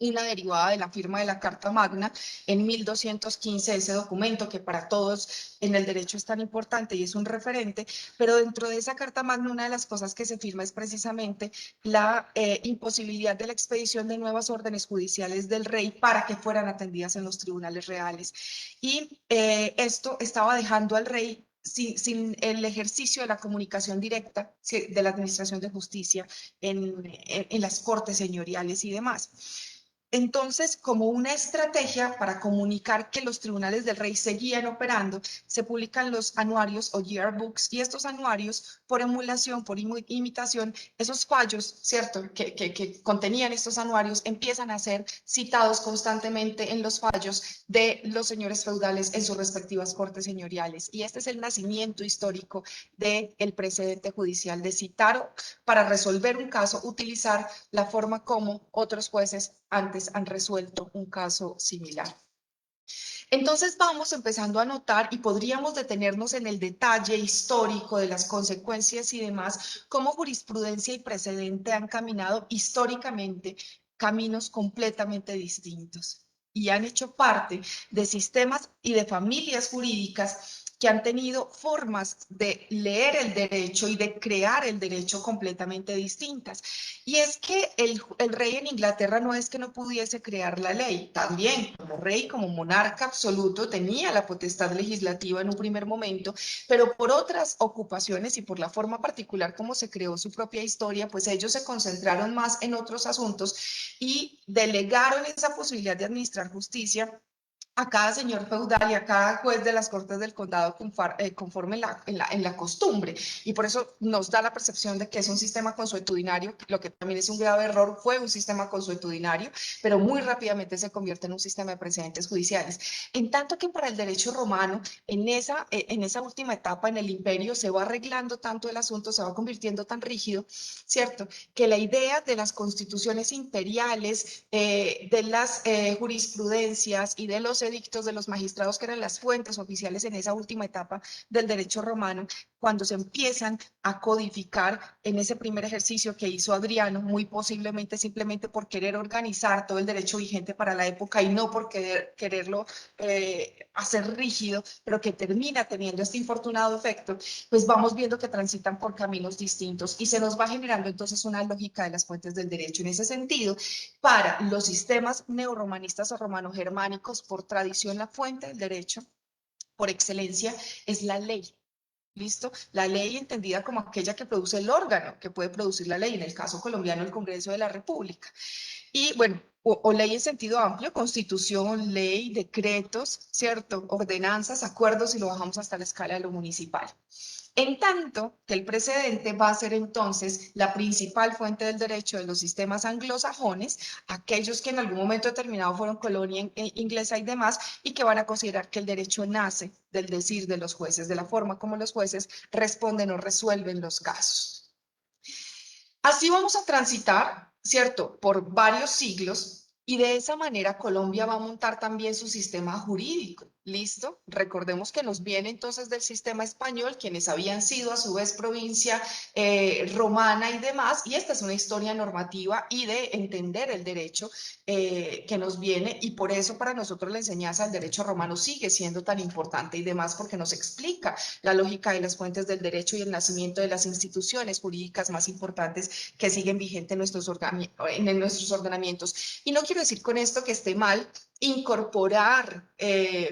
una derivada de la firma de la Carta Magna en 1215, ese documento que para todos en el derecho es tan importante y es un referente, pero dentro de esa Carta Magna una de las cosas que se firma es precisamente la imposibilidad de la expedición de nuevas órdenes judiciales del rey para que fueran atendidas en los tribunales reales. Y esto estaba dejando al rey sin el ejercicio de la comunicación directa de la administración de justicia en las cortes señoriales y demás. Entonces, como una estrategia para comunicar que los tribunales del rey seguían operando, se publican los anuarios o yearbooks, y estos anuarios, por emulación, por imitación, esos fallos, ¿cierto?, que contenían estos anuarios, empiezan a ser citados constantemente en los fallos de los señores feudales en sus respectivas cortes señoriales. Y este es el nacimiento histórico del precedente judicial, de citar para resolver un caso, utilizar la forma como otros jueces antes han resuelto un caso similar. Entonces vamos empezando a notar y podríamos detenernos en el detalle histórico de las consecuencias y demás, cómo jurisprudencia y precedente han caminado históricamente caminos completamente distintos y han hecho parte de sistemas y de familias jurídicas que han tenido formas de leer el derecho y de crear el derecho completamente distintas. Y es que el rey en Inglaterra no es que no pudiese crear la ley, también como rey, como monarca absoluto, tenía la potestad legislativa en un primer momento, pero por otras ocupaciones y por la forma particular como se creó su propia historia, pues ellos se concentraron más en otros asuntos y delegaron esa posibilidad de administrar justicia a cada señor feudal y a cada juez de las cortes del condado conforme en la costumbre. Y por eso nos da la percepción de que es un sistema consuetudinario, lo que también es un grave error, fue un sistema consuetudinario, pero muy rápidamente se convierte en un sistema de precedentes judiciales. En tanto que para el derecho romano, en esa última etapa en el imperio, se va arreglando tanto el asunto, se va convirtiendo tan rígido, ¿cierto?, que la idea de las constituciones imperiales, de las jurisprudencias y de los edictos de los magistrados, que eran las fuentes oficiales en esa última etapa del derecho romano, cuando se empiezan a codificar en ese primer ejercicio que hizo Adriano, muy posiblemente simplemente por querer organizar todo el derecho vigente para la época y no por quererlo hacer rígido, pero que termina teniendo este infortunado efecto, pues vamos viendo que transitan por caminos distintos y se nos va generando entonces una lógica de las fuentes del derecho. En ese sentido, para los sistemas neorromanistas o romano-germánicos, por tradición, la fuente del derecho, por excelencia, es la ley. ¿Listo? La ley entendida como aquella que produce el órgano que puede producir la ley, en el caso colombiano, el Congreso de la República. Y bueno, o ley en sentido amplio, constitución, ley, decretos, ¿cierto? Ordenanzas, acuerdos, y lo bajamos hasta la escala de lo municipal. En tanto que el precedente va a ser entonces la principal fuente del derecho de los sistemas anglosajones, aquellos que en algún momento determinado fueron colonia inglesa y demás, y que van a considerar que el derecho nace del decir de los jueces, de la forma como los jueces responden o resuelven los casos. Así vamos a transitar, ¿cierto?, por varios siglos, y de esa manera Colombia va a montar también su sistema jurídico. ¿Listo? Recordemos que nos viene entonces del sistema español, quienes habían sido a su vez provincia romana y demás, y esta es una historia normativa y de entender el derecho que nos viene, y por eso para nosotros la enseñanza del derecho romano sigue siendo tan importante y demás, porque nos explica la lógica de las fuentes del derecho y el nacimiento de las instituciones jurídicas más importantes que siguen vigentes en nuestros ordenamientos. Y no quiero decir con esto que esté mal incorporar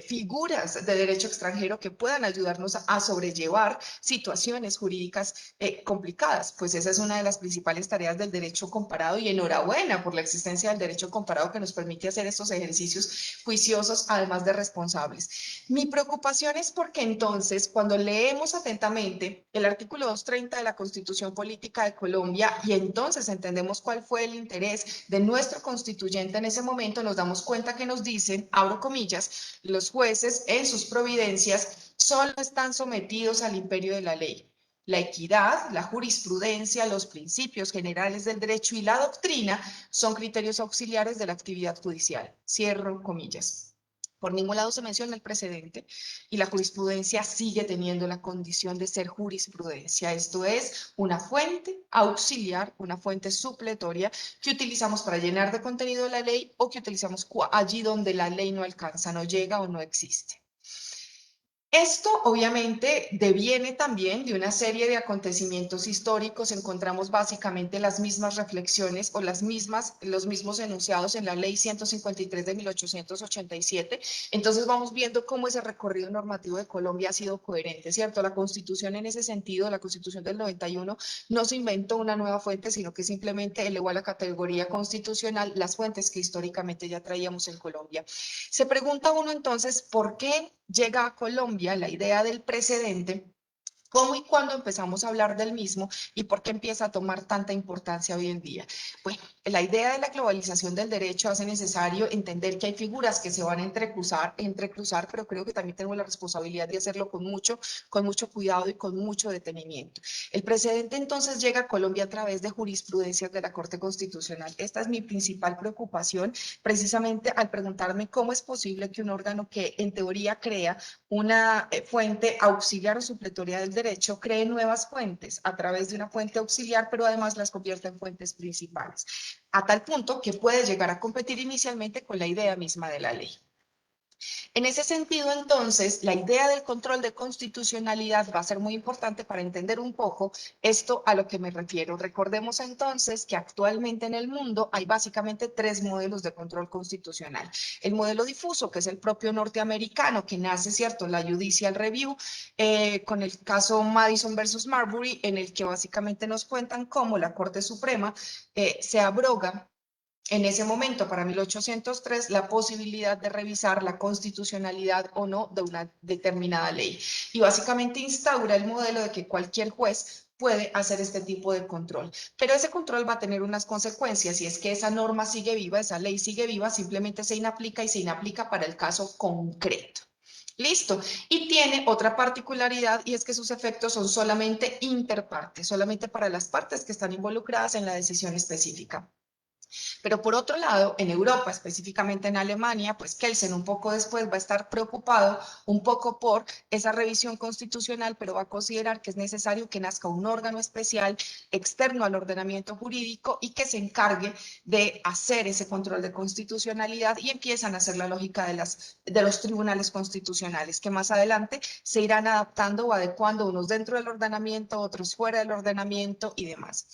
figuras de derecho extranjero que puedan ayudarnos a sobrellevar situaciones jurídicas complicadas, pues esa es una de las principales tareas del derecho comparado, y enhorabuena por la existencia del derecho comparado que nos permite hacer estos ejercicios juiciosos, además de responsables. Mi preocupación es porque entonces, cuando leemos atentamente el artículo 230 de la Constitución Política de Colombia y entonces entendemos cuál fue el interés de nuestro constituyente en ese momento, nos damos cuenta que nos dicen, abro comillas, los jueces en sus providencias solo están sometidos al imperio de la ley. La equidad, la jurisprudencia, los principios generales del derecho y la doctrina son criterios auxiliares de la actividad judicial. Cierro comillas. Por ningún lado se menciona el precedente y la jurisprudencia sigue teniendo la condición de ser jurisprudencia. Esto es una fuente auxiliar, una fuente supletoria que utilizamos para llenar de contenido la ley o que utilizamos allí donde la ley no alcanza, no llega o no existe. Esto obviamente deviene también de una serie de acontecimientos históricos. Encontramos básicamente las mismas reflexiones o los mismos enunciados en la Ley 153 de 1887. Entonces vamos viendo cómo ese recorrido normativo de Colombia ha sido coherente, ¿cierto? La Constitución en ese sentido, la Constitución del 91, no se inventó una nueva fuente, sino que simplemente elevó a la categoría constitucional las fuentes que históricamente ya traíamos en Colombia. Se pregunta uno entonces, ¿por qué llega a Colombia la idea del precedente? ¿Cómo y cuándo empezamos a hablar del mismo y por qué empieza a tomar tanta importancia hoy en día? Bueno, la idea de la globalización del derecho hace necesario entender que hay figuras que se van a entrecruzar, pero creo que también tenemos la responsabilidad de hacerlo con mucho cuidado y con mucho detenimiento. El precedente entonces llega a Colombia a través de jurisprudencias de la Corte Constitucional. Esta es mi principal preocupación, precisamente al preguntarme cómo es posible que un órgano que en teoría crea una fuente auxiliar o supletoria del derecho cree nuevas fuentes a través de una fuente auxiliar, pero además las convierte en fuentes principales, a tal punto que puede llegar a competir inicialmente con la idea misma de la ley. En ese sentido, entonces, la idea del control de constitucionalidad va a ser muy importante para entender un poco esto a lo que me refiero. Recordemos entonces que actualmente en el mundo hay básicamente tres modelos de control constitucional. El modelo difuso, que es el propio norteamericano, que nace, ¿cierto?, la Judicial Review, con el caso Madison versus Marbury, en el que básicamente nos cuentan cómo la Corte Suprema se abroga en ese momento, para 1803, la posibilidad de revisar la constitucionalidad o no de una determinada ley. Y básicamente instaura el modelo de que cualquier juez puede hacer este tipo de control. Pero ese control va a tener unas consecuencias, y es que esa norma sigue viva, esa ley sigue viva, simplemente se inaplica y se inaplica para el caso concreto. Listo. Y tiene otra particularidad, y es que sus efectos son solamente interpartes, solamente para las partes que están involucradas en la decisión específica. Pero por otro lado, en Europa, específicamente en Alemania, pues Kelsen un poco después va a estar preocupado un poco por esa revisión constitucional, pero va a considerar que es necesario que nazca un órgano especial externo al ordenamiento jurídico y que se encargue de hacer ese control de constitucionalidad, y empiezan a hacer la lógica de los tribunales constitucionales, que más adelante se irán adaptando o adecuando, unos dentro del ordenamiento, otros fuera del ordenamiento y demás.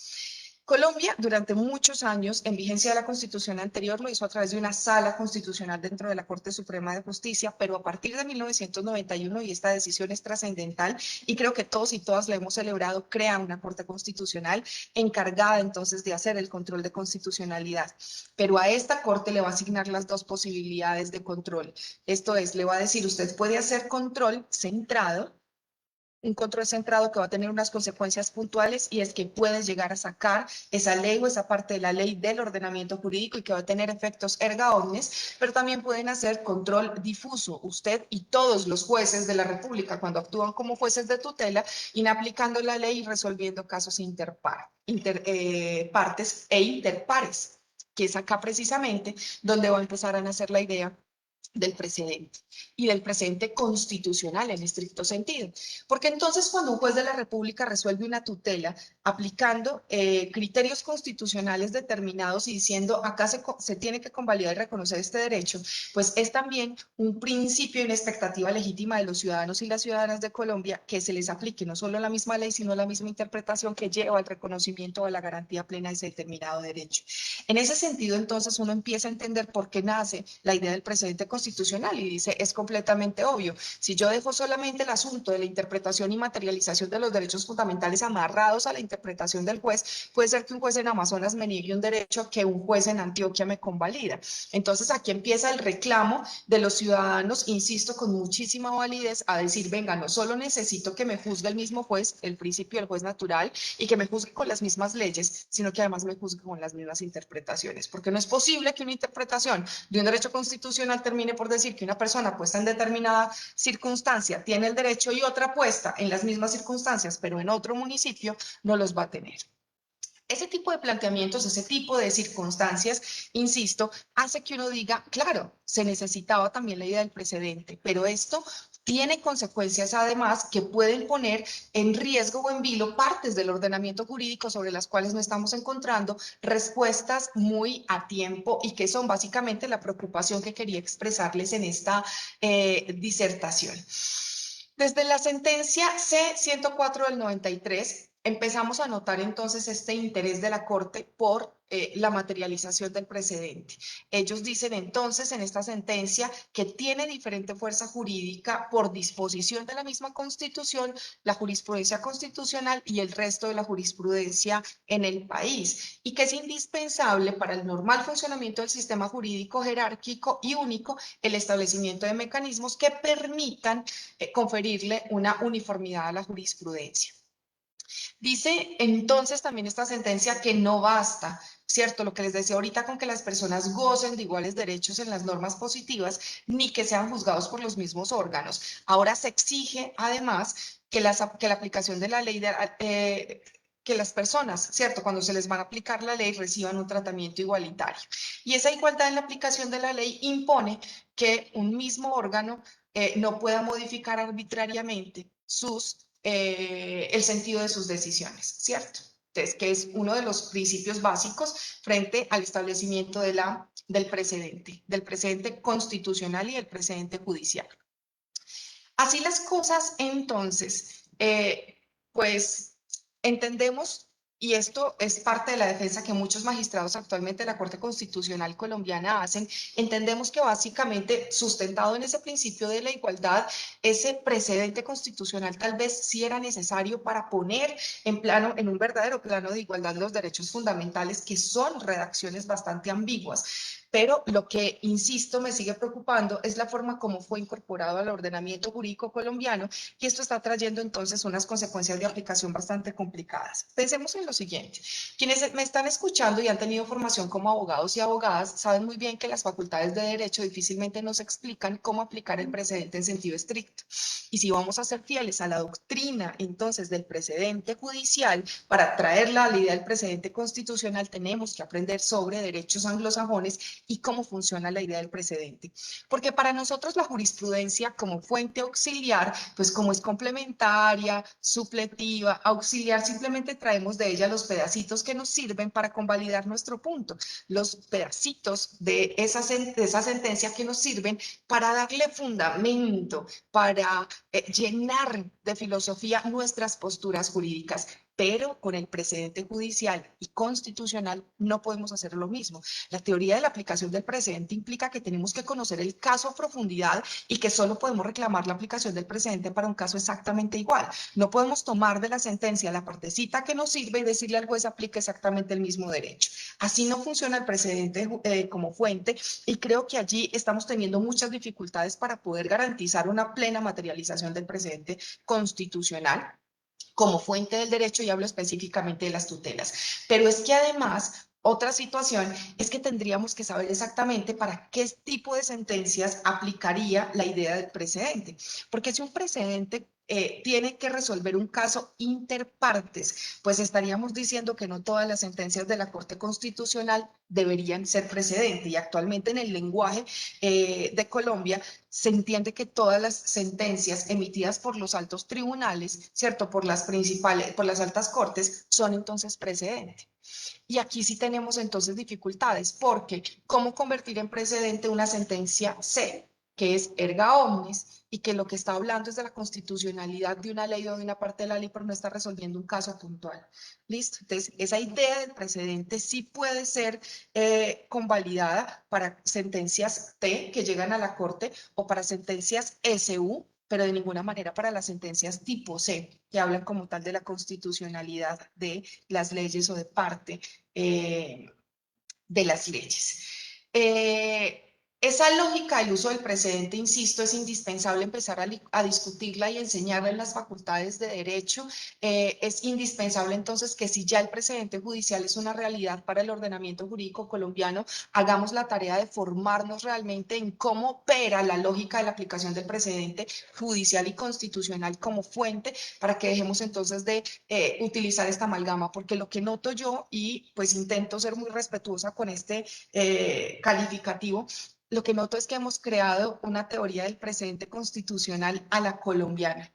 Colombia, durante muchos años, en vigencia de la Constitución anterior, lo hizo a través de una sala constitucional dentro de la Corte Suprema de Justicia, pero a partir de 1991, y esta decisión es trascendental, y creo que todos y todas la hemos celebrado, crea una Corte Constitucional encargada entonces de hacer el control de constitucionalidad. Pero a esta Corte le va a asignar las dos posibilidades de control. Esto es, le va a decir, usted puede hacer control centrado, un control centrado que va a tener unas consecuencias puntuales, y es que puedes llegar a sacar esa ley o esa parte de la ley del ordenamiento jurídico y que va a tener efectos erga omnes, pero también pueden hacer control difuso, usted y todos los jueces de la República cuando actúan como jueces de tutela, inaplicando la ley y resolviendo casos partes e interpares, que es acá precisamente donde va a empezar a nacer la idea del precedente, y del precedente constitucional en estricto sentido. Porque entonces cuando un juez de la República resuelve una tutela aplicando criterios constitucionales determinados y diciendo acá se tiene que convalidar y reconocer este derecho, pues es también un principio y una expectativa legítima de los ciudadanos y las ciudadanas de Colombia que se les aplique no solo la misma ley, sino la misma interpretación que lleva al reconocimiento o a la garantía plena de ese determinado derecho. En ese sentido, entonces, uno empieza a entender por qué nace la idea del precedente constitucional, y dice, es completamente obvio. Si yo dejo solamente el asunto de la interpretación y materialización de los derechos fundamentales amarrados a la interpretación del juez, puede ser que un juez en Amazonas me niegue un derecho que un juez en Antioquia me convalida. Entonces, aquí empieza el reclamo de los ciudadanos, insisto, con muchísima validez, a decir, venga, no solo necesito que me juzgue el mismo juez, el principio del juez natural, y que me juzgue con las mismas leyes, sino que además me juzgue con las mismas interpretaciones, porque no es posible que una interpretación de un derecho constitucional termine por decir que una persona puesta en determinada circunstancia tiene el derecho y otra puesta en las mismas circunstancias, pero en otro municipio, no los va a tener. Ese tipo de planteamientos, ese tipo de circunstancias, insisto, hace que uno diga, claro, se necesitaba también la idea del precedente, pero esto tiene consecuencias además que pueden poner en riesgo o en vilo partes del ordenamiento jurídico sobre las cuales no estamos encontrando respuestas muy a tiempo y que son básicamente la preocupación que quería expresarles en esta disertación. Desde la sentencia C-104 del 93, empezamos a notar entonces este interés de la Corte por la materialización del precedente. Ellos dicen entonces en esta sentencia que tiene diferente fuerza jurídica por disposición de la misma Constitución, la jurisprudencia constitucional y el resto de la jurisprudencia en el país, y que es indispensable para el normal funcionamiento del sistema jurídico jerárquico y único el establecimiento de mecanismos que permitan conferirle una uniformidad a la jurisprudencia. Dice entonces también esta sentencia que no basta, ¿cierto? Lo que les decía ahorita con que las personas gocen de iguales derechos en las normas positivas, ni que sean juzgados por los mismos órganos. Ahora se exige además que la aplicación de la ley que las personas, ¿cierto? Cuando se les va a aplicar la ley, reciban un tratamiento igualitario. Y esa igualdad en la aplicación de la ley impone que un mismo órgano no pueda modificar arbitrariamente el sentido de sus decisiones, ¿cierto? Entonces, que es uno de los principios básicos frente al establecimiento del precedente constitucional y del precedente judicial. Así las cosas, entonces, pues entendemos, y esto es parte de la defensa que muchos magistrados actualmente de la Corte Constitucional colombiana hacen, entendemos que básicamente sustentado en ese principio de la igualdad, ese precedente constitucional tal vez sí era necesario para poner en un verdadero plano de igualdad los derechos fundamentales, que son redacciones bastante ambiguas. Pero lo que, insisto, me sigue preocupando es la forma como fue incorporado al ordenamiento jurídico colombiano, y esto está trayendo entonces unas consecuencias de aplicación bastante complicadas. Pensemos en lo siguiente. Quienes me están escuchando y han tenido formación como abogados y abogadas saben muy bien que las facultades de derecho difícilmente nos explican cómo aplicar el precedente en sentido estricto. Y si vamos a ser fieles a la doctrina entonces del precedente judicial, para traerla a la idea del precedente constitucional, tenemos que aprender sobre derechos anglosajones y cómo funciona la idea del precedente. Porque para nosotros la jurisprudencia como fuente auxiliar, pues como es complementaria, supletiva, auxiliar, simplemente traemos de ella los pedacitos que nos sirven para convalidar nuestro punto, los pedacitos de esa sentencia que nos sirven para darle fundamento, para llenar de filosofía nuestras posturas jurídicas. Pero con el precedente judicial y constitucional no podemos hacer lo mismo. La teoría de la aplicación del precedente implica que tenemos que conocer el caso a profundidad y que solo podemos reclamar la aplicación del precedente para un caso exactamente igual. No podemos tomar de la sentencia la partecita que nos sirve y decirle al juez aplique exactamente el mismo derecho. Así no funciona el precedente como fuente, y creo que allí estamos teniendo muchas dificultades para poder garantizar una plena materialización del precedente constitucional como fuente del derecho, y hablo específicamente de las tutelas. Pero es que además, otra situación es que tendríamos que saber exactamente para qué tipo de sentencias aplicaría la idea del precedente. Porque si un precedente tiene que resolver un caso interpartes, pues estaríamos diciendo que no todas las sentencias de la Corte Constitucional deberían ser precedente. Y actualmente en el lenguaje de Colombia se entiende que todas las sentencias emitidas por los altos tribunales, ¿cierto? Por las altas cortes, son entonces precedente. Y aquí sí tenemos entonces dificultades, porque ¿cómo convertir en precedente una sentencia C, que es erga omnes, y que lo que está hablando es de la constitucionalidad de una ley o de una parte de la ley, pero no está resolviendo un caso puntual? ¿Listo? Entonces, esa idea del precedente sí puede ser convalidada para sentencias T que llegan a la Corte, o para sentencias SU, pero de ninguna manera para las sentencias tipo C, que hablan como tal de la constitucionalidad de las leyes o de parte de las leyes. Esa lógica del uso del precedente, insisto, es indispensable empezar a discutirla y enseñarla en las facultades de Derecho. Es indispensable entonces que si ya el precedente judicial es una realidad para el ordenamiento jurídico colombiano, hagamos la tarea de formarnos realmente en cómo opera la lógica de la aplicación del precedente judicial y constitucional como fuente para que dejemos entonces de utilizar esta amalgama, porque lo que noto yo, y pues intento ser muy respetuosa con este calificativo, lo que noto es que hemos creado una teoría del precedente constitucional a la colombiana.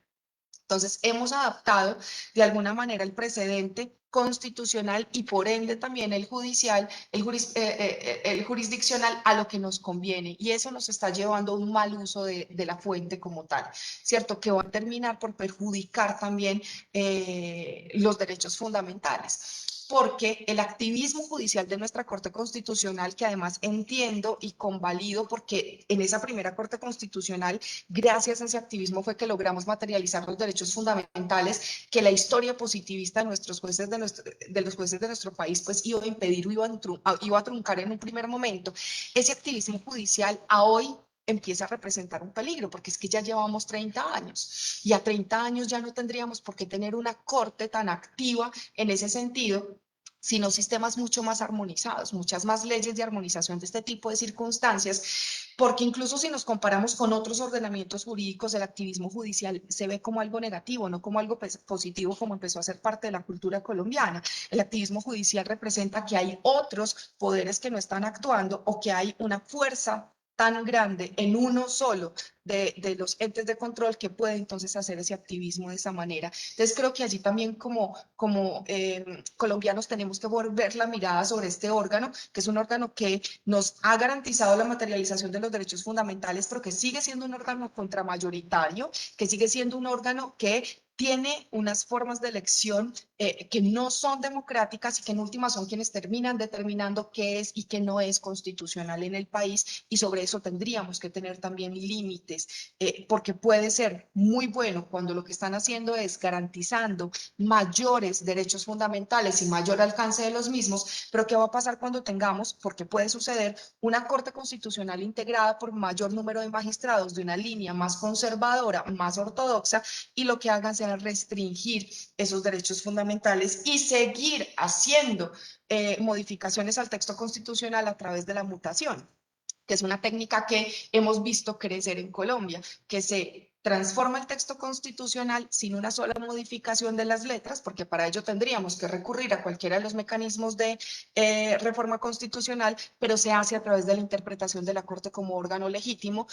Entonces, hemos adaptado de alguna manera el precedente constitucional y por ende también el judicial, el jurisdiccional a lo que nos conviene. Y eso nos está llevando a un mal uso de la fuente como tal, ¿cierto? Que va a terminar por perjudicar también los derechos fundamentales. Porque el activismo judicial de nuestra Corte Constitucional, que además entiendo y convalido, porque en esa primera Corte Constitucional gracias a ese activismo fue que logramos materializar los derechos fundamentales que la historia positivista de nuestros jueces de los jueces de nuestro país pues iba a impedir o iba a truncar en un primer momento. Ese activismo judicial a hoy empieza a representar un peligro, porque es que ya llevamos 30 años y a 30 años ya no tendríamos por qué tener una corte tan activa en ese sentido, sino sistemas mucho más armonizados, muchas más leyes de armonización de este tipo de circunstancias, porque incluso si nos comparamos con otros ordenamientos jurídicos, el activismo judicial se ve como algo negativo, no como algo positivo como empezó a ser parte de la cultura colombiana. El activismo judicial representa que hay otros poderes que no están actuando o que hay una fuerza tan grande en uno solo de los entes de control que puede entonces hacer ese activismo de esa manera. Entonces creo que allí también como colombianos tenemos que volver la mirada sobre este órgano, que es un órgano que nos ha garantizado la materialización de los derechos fundamentales, pero que sigue siendo un órgano contramayoritario, que sigue siendo un órgano que tiene unas formas de elección que no son democráticas y que en última son quienes terminan determinando qué es y qué no es constitucional en el país, y sobre eso tendríamos que tener también límites, porque puede ser muy bueno cuando lo que están haciendo es garantizando mayores derechos fundamentales y mayor alcance de los mismos, pero ¿qué va a pasar cuando tengamos, porque puede suceder, una Corte Constitucional integrada por mayor número de magistrados de una línea más conservadora, más ortodoxa, y lo que hagan sea restringir esos derechos fundamentales y seguir haciendo modificaciones al texto constitucional a través de la mutación, que es una técnica que hemos visto crecer en Colombia, que se transforma el texto constitucional sin una sola modificación de las letras, porque para ello tendríamos que recurrir a cualquiera de los mecanismos de reforma constitucional, pero se hace a través de la interpretación de la Corte como órgano legítimo,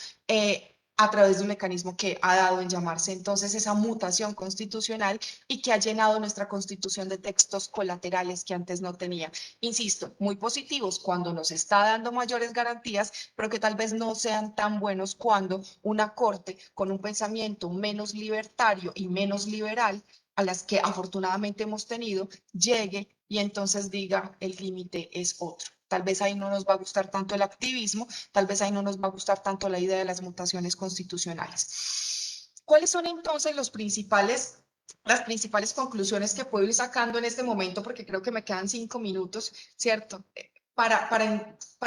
a través de un mecanismo que ha dado en llamarse entonces esa mutación constitucional y que ha llenado nuestra constitución de textos colaterales que antes no tenía. Insisto, muy positivos cuando nos está dando mayores garantías, pero que tal vez no sean tan buenos cuando una corte con un pensamiento menos libertario y menos liberal, a las que afortunadamente hemos tenido, llegue y entonces diga el límite es otro. Tal vez ahí no nos va a gustar tanto el activismo, tal vez ahí no nos va a gustar tanto la idea de las mutaciones constitucionales. ¿Cuáles son entonces las principales conclusiones que puedo ir sacando en este momento? Porque creo que me quedan 5 minutos, ¿cierto? Para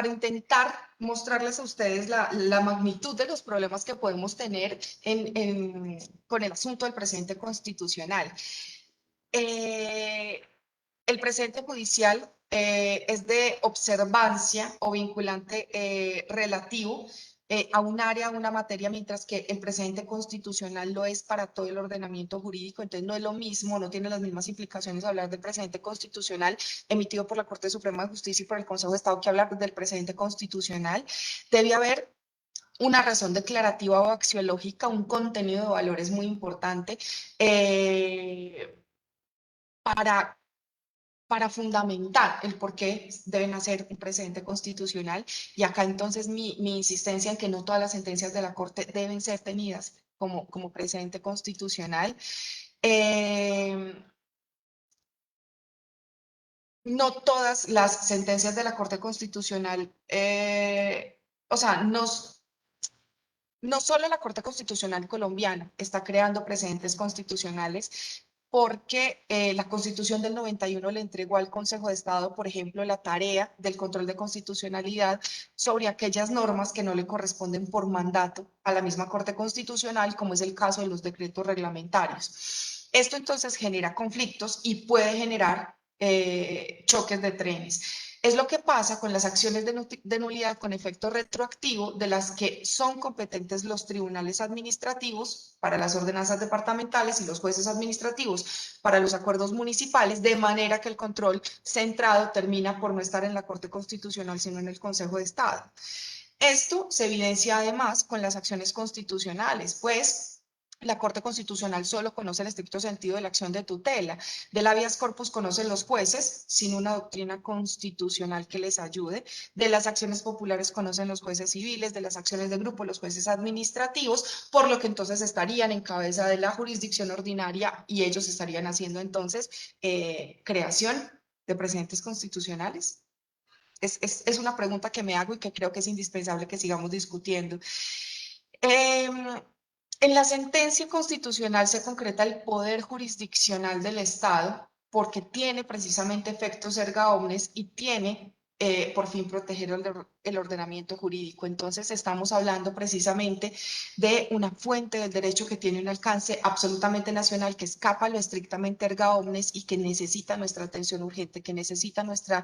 intentar mostrarles a ustedes la magnitud de los problemas que podemos tener con el asunto del precedente constitucional. Eh, el precedente judicial es de observancia o vinculante relativo a un área, a una materia, mientras que el precedente constitucional lo es para todo el ordenamiento jurídico. Entonces no es lo mismo, no tiene las mismas implicaciones hablar del precedente constitucional emitido por la Corte Suprema de Justicia y por el Consejo de Estado que hablar del precedente constitucional. Debe haber una razón declarativa o axiológica, un contenido de valores muy importante para fundamentar el por qué deben hacer un precedente constitucional. Y acá entonces mi insistencia en que no todas las sentencias de la Corte deben ser tenidas como precedente constitucional. No todas las sentencias de la Corte Constitucional, o sea, no solo la Corte Constitucional colombiana está creando precedentes constitucionales, porque la Constitución del 91 le entregó al Consejo de Estado, por ejemplo, la tarea del control de constitucionalidad sobre aquellas normas que no le corresponden por mandato a la misma Corte Constitucional, como es el caso de los decretos reglamentarios. Esto entonces genera conflictos y puede generar choques de trenes. Es lo que pasa con las acciones de nulidad con efecto retroactivo, de las que son competentes los tribunales administrativos para las ordenanzas departamentales y los jueces administrativos para los acuerdos municipales, de manera que el control centrado termina por no estar en la Corte Constitucional, sino en el Consejo de Estado. Esto se evidencia además con las acciones constitucionales, pues la Corte Constitucional solo conoce el estricto sentido de la acción de tutela. Del habeas corpus conocen los jueces, sin una doctrina constitucional que les ayude. De las acciones populares conocen los jueces civiles, de las acciones de grupo los jueces administrativos, por lo que entonces estarían en cabeza de la jurisdicción ordinaria y ellos estarían haciendo entonces creación de precedentes constitucionales. Es una pregunta que me hago y que creo que es indispensable que sigamos discutiendo. En la sentencia constitucional se concreta el poder jurisdiccional del Estado porque tiene precisamente efectos erga omnes y tiene por fin proteger el ordenamiento jurídico. Entonces estamos hablando precisamente de una fuente del derecho que tiene un alcance absolutamente nacional, que escapa a lo estrictamente erga omnes y que necesita nuestra atención urgente, que necesita nuestra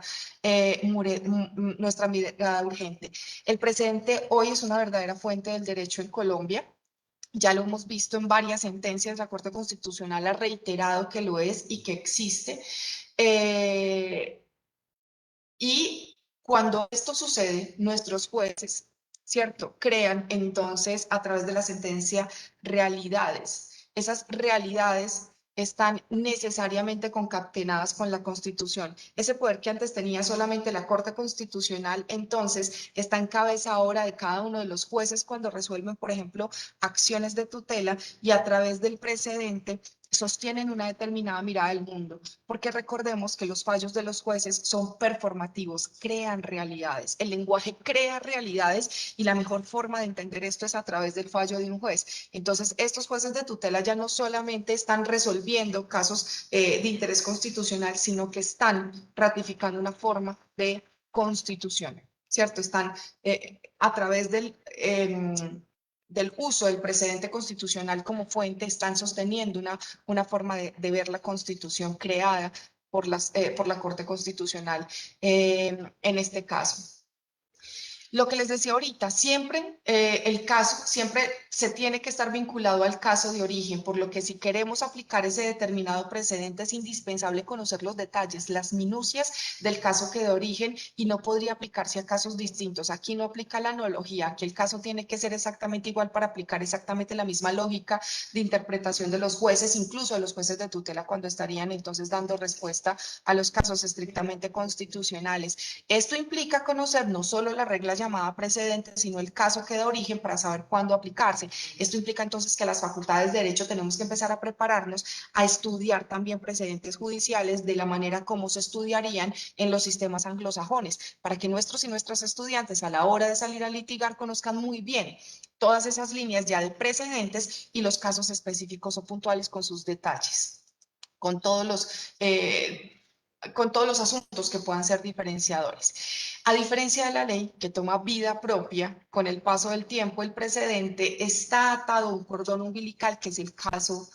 mirada urgente. El precedente hoy es una verdadera fuente del derecho en Colombia. Ya lo hemos visto en varias sentencias, la Corte Constitucional ha reiterado que lo es y que existe. Y cuando esto sucede, nuestros jueces, ¿cierto?, crean entonces a través de la sentencia realidades. Esas realidades están necesariamente concatenadas con la Constitución. Ese poder que antes tenía solamente la Corte Constitucional, entonces está en cabeza ahora de cada uno de los jueces cuando resuelven, por ejemplo, acciones de tutela y a través del precedente sostienen una determinada mirada del mundo, porque recordemos que los fallos de los jueces son performativos, crean realidades. El lenguaje crea realidades y la mejor forma de entender esto es a través del fallo de un juez. Entonces, estos jueces de tutela ya no solamente están resolviendo casos de interés constitucional, sino que están ratificando una forma de constitución, ¿cierto? Están a través del uso del precedente constitucional como fuente, están sosteniendo una forma de ver la Constitución creada por la Corte Constitucional en este caso. Lo que les decía ahorita, siempre el caso, siempre se tiene que estar vinculado al caso de origen, por lo que si queremos aplicar ese determinado precedente es indispensable conocer los detalles, las minucias del caso que de origen y no podría aplicarse a casos distintos. Aquí no aplica la analogía, aquí el caso tiene que ser exactamente igual para aplicar exactamente la misma lógica de interpretación de los jueces, incluso de los jueces de tutela, cuando estarían entonces dando respuesta a los casos estrictamente constitucionales. Esto implica conocer no solo las reglas llamada precedente, sino el caso que da origen para saber cuándo aplicarse. Esto implica entonces que las facultades de derecho tenemos que empezar a prepararnos a estudiar también precedentes judiciales de la manera como se estudiarían en los sistemas anglosajones, para que nuestros y nuestras estudiantes a la hora de salir a litigar conozcan muy bien todas esas líneas ya de precedentes y los casos específicos o puntuales con sus detalles, con todos los asuntos que puedan ser diferenciadores. A diferencia de la ley, que toma vida propia, con el paso del tiempo, el precedente está atado a un cordón umbilical, que es el caso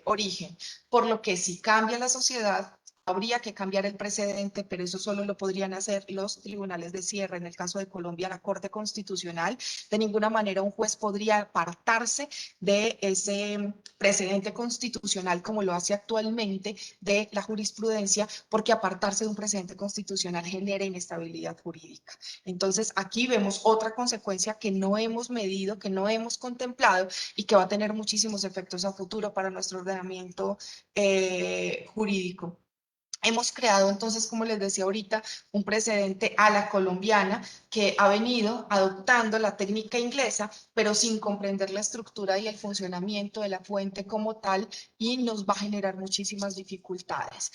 origen, por lo que si cambia la sociedad, habría que cambiar el precedente, pero eso solo lo podrían hacer los tribunales de cierre. En el caso de Colombia, la Corte Constitucional. De ninguna manera un juez podría apartarse de ese precedente constitucional como lo hace actualmente de la jurisprudencia, porque apartarse de un precedente constitucional genera inestabilidad jurídica. Entonces, aquí vemos otra consecuencia que no hemos medido, que no hemos contemplado y que va a tener muchísimos efectos a futuro para nuestro ordenamiento jurídico. Hemos creado entonces, como les decía ahorita, un precedente a la colombiana que ha venido adoptando la técnica inglesa, pero sin comprender la estructura y el funcionamiento de la fuente como tal, y nos va a generar muchísimas dificultades.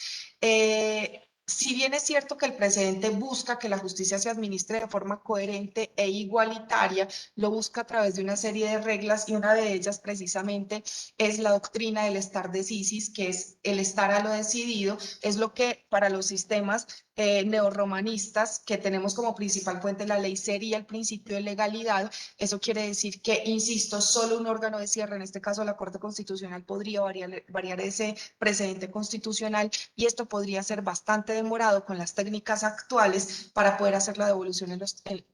si bien es cierto que el presidente busca que la justicia se administre de forma coherente e igualitaria, lo busca a través de una serie de reglas y una de ellas precisamente es la doctrina del estar decisis, que es el estar a lo decidido, es lo que para los sistemas neorromanistas que tenemos como principal fuente la ley sería el principio de legalidad. Eso quiere decir que, insisto, solo un órgano de cierre, en este caso la Corte Constitucional, podría variar ese precedente constitucional y esto podría ser bastante demorado con las técnicas actuales para poder hacer la devolución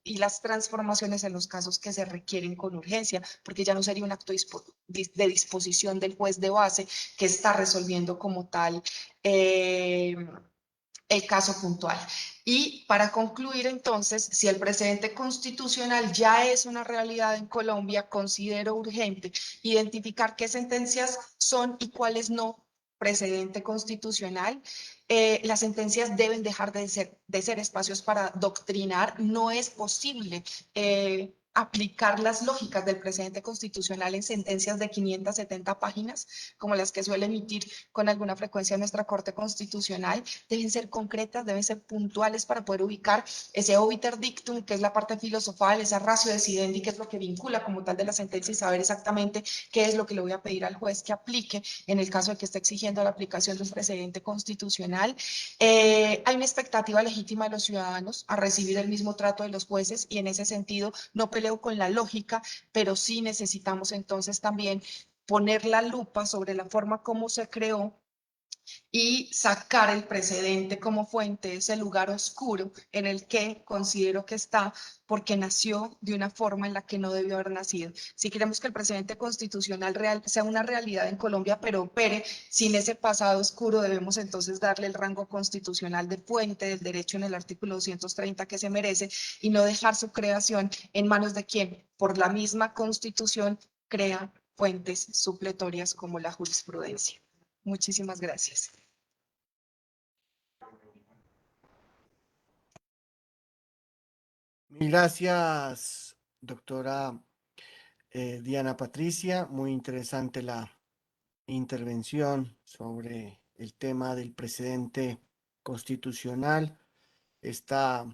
y las transformaciones en los casos que se requieren con urgencia, porque ya no sería un acto de disposición del juez de base que está resolviendo como tal el caso puntual. Y para concluir, entonces, si el precedente constitucional ya es una realidad en Colombia, considero urgente identificar qué sentencias son y cuáles no precedente constitucional. Las sentencias deben dejar de ser espacios para doctrinar. No es posible aplicar las lógicas del precedente constitucional en sentencias de 570 páginas, como las que suele emitir con alguna frecuencia nuestra Corte Constitucional. Deben ser concretas, deben ser puntuales para poder ubicar ese obiter dictum, que es la parte filosofal, esa ratio decidendi, que es lo que vincula como tal de la sentencia, y saber exactamente qué es lo que le voy a pedir al juez que aplique en el caso de que esté exigiendo la aplicación de un precedente constitucional. Hay una expectativa legítima de los ciudadanos a recibir el mismo trato de los jueces y en ese sentido no peleo con la lógica, pero sí necesitamos entonces también poner la lupa sobre la forma como se creó y sacar el precedente como fuente, ese lugar oscuro en el que considero que está porque nació de una forma en la que no debió haber nacido. Si queremos que el precedente constitucional real sea una realidad en Colombia, pero opere sin ese pasado oscuro, debemos entonces darle el rango constitucional de fuente del derecho en el artículo 230 que se merece y no dejar su creación en manos de quien, por la misma constitución, crea fuentes supletorias como la jurisprudencia. Muchísimas gracias. Mil gracias, doctora Diana Patricia. Muy interesante la intervención sobre el tema del precedente constitucional, esta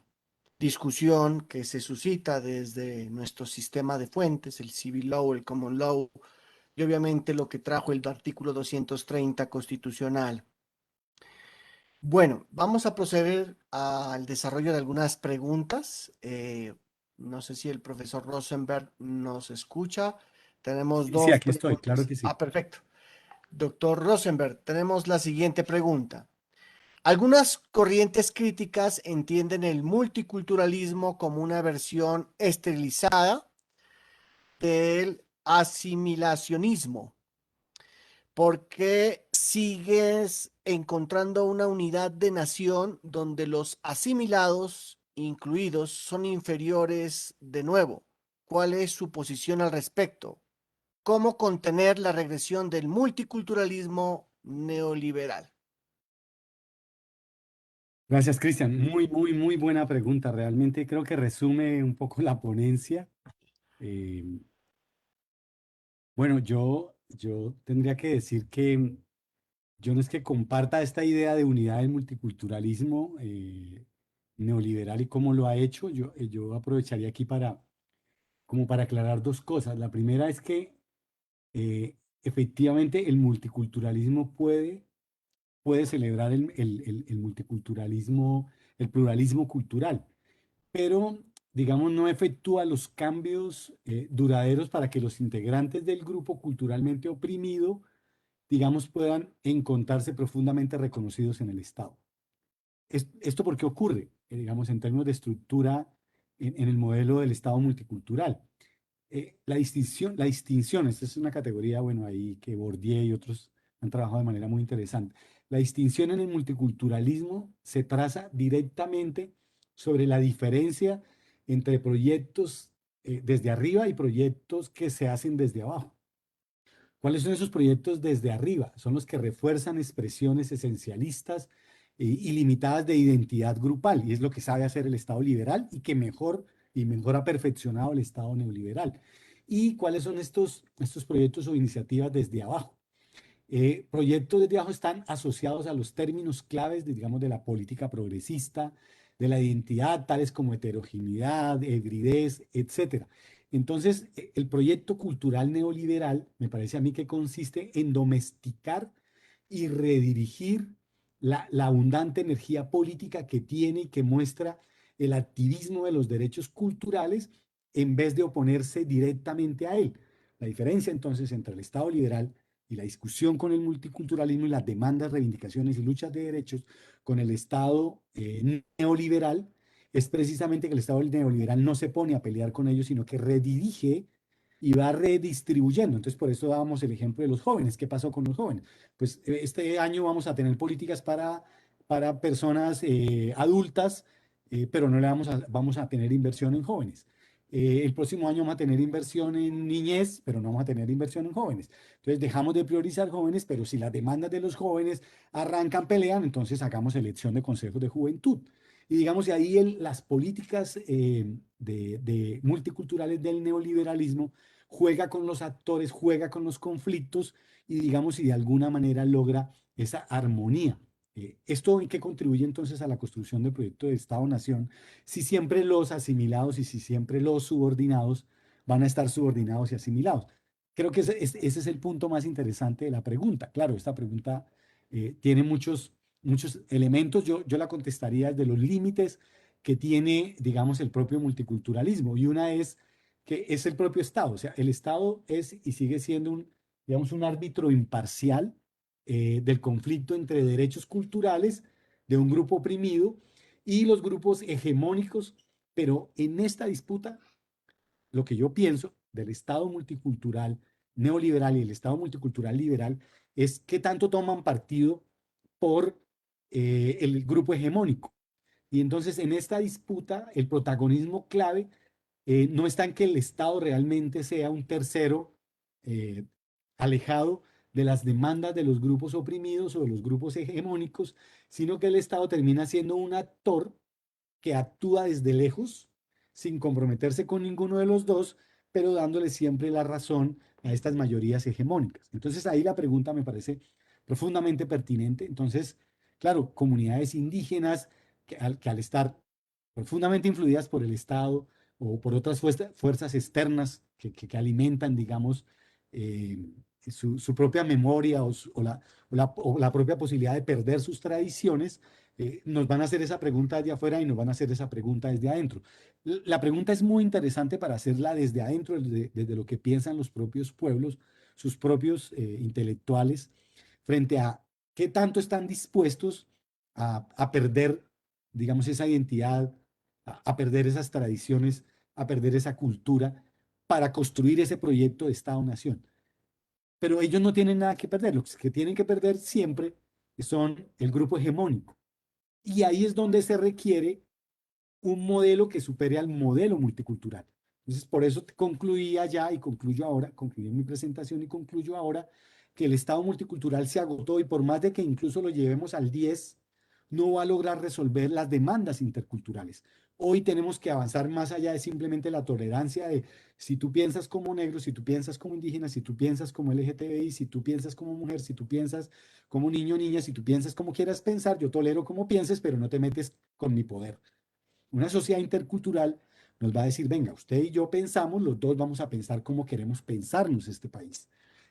discusión que se suscita desde nuestro sistema de fuentes, el civil law, el common law, y obviamente lo que trajo el artículo 230 constitucional. Bueno, vamos a proceder al desarrollo de algunas preguntas. No sé si el profesor Rosenberg nos escucha. Tenemos Sí, sí, dos aquí estoy, claro preguntas. que sí. Perfecto. Doctor Rosenberg, tenemos la siguiente pregunta. Algunas corrientes críticas entienden el multiculturalismo como una versión esterilizada del asimilacionismo. ¿Por qué sigues encontrando una unidad de nación donde los asimilados incluidos son inferiores de nuevo? ¿Cuál es su posición al respecto? ¿Cómo contener la regresión del multiculturalismo neoliberal? Gracias, Cristian. Muy buena pregunta. Realmente creo que resume un poco la ponencia. Eh, bueno, yo tendría que decir que yo no es que comparta esta idea de unidad del multiculturalismo neoliberal y cómo lo ha hecho. Yo aprovecharía aquí como para aclarar dos cosas. La primera es que efectivamente el multiculturalismo puede celebrar el multiculturalismo, el pluralismo cultural, pero digamos no efectúa los cambios duraderos para que los integrantes del grupo culturalmente oprimido, digamos, puedan encontrarse profundamente reconocidos en el Estado. ¿Esto por qué ocurre? Digamos, en términos de estructura en el modelo del Estado multicultural. La distinción, esta es una categoría, bueno, ahí que Bourdieu y otros han trabajado de manera muy interesante. La distinción en el multiculturalismo se traza directamente sobre la diferencia entre proyectos desde arriba y proyectos que se hacen desde abajo. ¿Cuáles son esos proyectos desde arriba? Son los que refuerzan expresiones esencialistas y limitadas de identidad grupal, y es lo que sabe hacer el Estado liberal y mejor ha perfeccionado el Estado neoliberal. ¿Y cuáles son estos proyectos o iniciativas desde abajo? Proyectos desde abajo están asociados a los términos claves, digamos, de la política progresista, de la identidad, tales como heterogeneidad, hibridez, etcétera. Entonces, el proyecto cultural neoliberal me parece a mí que consiste en domesticar y redirigir la abundante energía política que tiene y que muestra el activismo de los derechos culturales en vez de oponerse directamente a él. La diferencia entonces entre el Estado liberal y la discusión con el multiculturalismo y las demandas, reivindicaciones y luchas de derechos con el Estado neoliberal es precisamente que el Estado neoliberal no se pone a pelear con ellos, sino que redirige y va redistribuyendo. Entonces, por eso dábamos el ejemplo de los jóvenes. ¿Qué pasó con los jóvenes? Pues este año vamos a tener políticas para personas adultas, pero no le vamos a tener inversión en jóvenes. El próximo año vamos a tener inversión en niñez, pero no vamos a tener inversión en jóvenes. Entonces dejamos de priorizar jóvenes, pero si las demandas de los jóvenes arrancan, pelean, entonces hagamos elección de consejos de juventud. Y digamos, y ahí las políticas de multiculturales del neoliberalismo juega con los actores, juega con los conflictos y digamos, y de alguna manera logra esa armonía. ¿Esto en qué contribuye entonces a la construcción del proyecto de Estado-Nación? Si siempre los asimilados y si siempre los subordinados van a estar subordinados y asimilados. Creo que ese es el punto más interesante de la pregunta. Claro, esta pregunta tiene muchos elementos. Yo la contestaría desde los límites que tiene, digamos, el propio multiculturalismo. Y una es que es el propio Estado. O sea, el Estado es y sigue siendo digamos, un árbitro imparcial del conflicto entre derechos culturales de un grupo oprimido y los grupos hegemónicos, pero en esta disputa, lo que yo pienso del Estado multicultural neoliberal y el Estado multicultural liberal es qué tanto toman partido por el grupo hegemónico. Y entonces en esta disputa el protagonismo clave no está en que el Estado realmente sea un tercero eh, alejado de las demandas de los grupos oprimidos o de los grupos hegemónicos, sino que el Estado termina siendo un actor que actúa desde lejos, sin comprometerse con ninguno de los dos, pero dándole siempre la razón a estas mayorías hegemónicas. Entonces ahí la pregunta me parece profundamente pertinente. Entonces, claro, comunidades indígenas que al estar profundamente influidas por el Estado o por otras fuerzas externas que alimentan, digamos, eh, su propia memoria o la propia posibilidad de perder sus tradiciones, nos van a hacer esa pregunta desde afuera y nos van a hacer esa pregunta desde adentro. La pregunta es muy interesante para hacerla desde adentro, desde lo que piensan los propios pueblos, sus propios intelectuales, frente a qué tanto están dispuestos a perder, digamos, esa identidad, a perder esas tradiciones, a perder esa cultura para construir ese proyecto de Estado-Nación. Pero ellos no tienen nada que perder, los que tienen que perder siempre son el grupo hegemónico. Y ahí es donde se requiere un modelo que supere al modelo multicultural. Entonces, por eso concluía ya y concluyo ahora, concluí en mi presentación y concluyo ahora que el Estado multicultural se agotó y por más de que incluso lo llevemos al 10, no va a lograr resolver las demandas interculturales. Hoy tenemos que avanzar más allá de simplemente la tolerancia de si tú piensas como negro, si tú piensas como indígena, si tú piensas como LGTBI, si tú piensas como mujer, si tú piensas como niño o niña, si tú piensas como quieras pensar, yo tolero como pienses, pero no te metes con mi poder. Una sociedad intercultural nos va a decir, venga, usted y yo pensamos, los dos vamos a pensar cómo queremos pensarnos este país.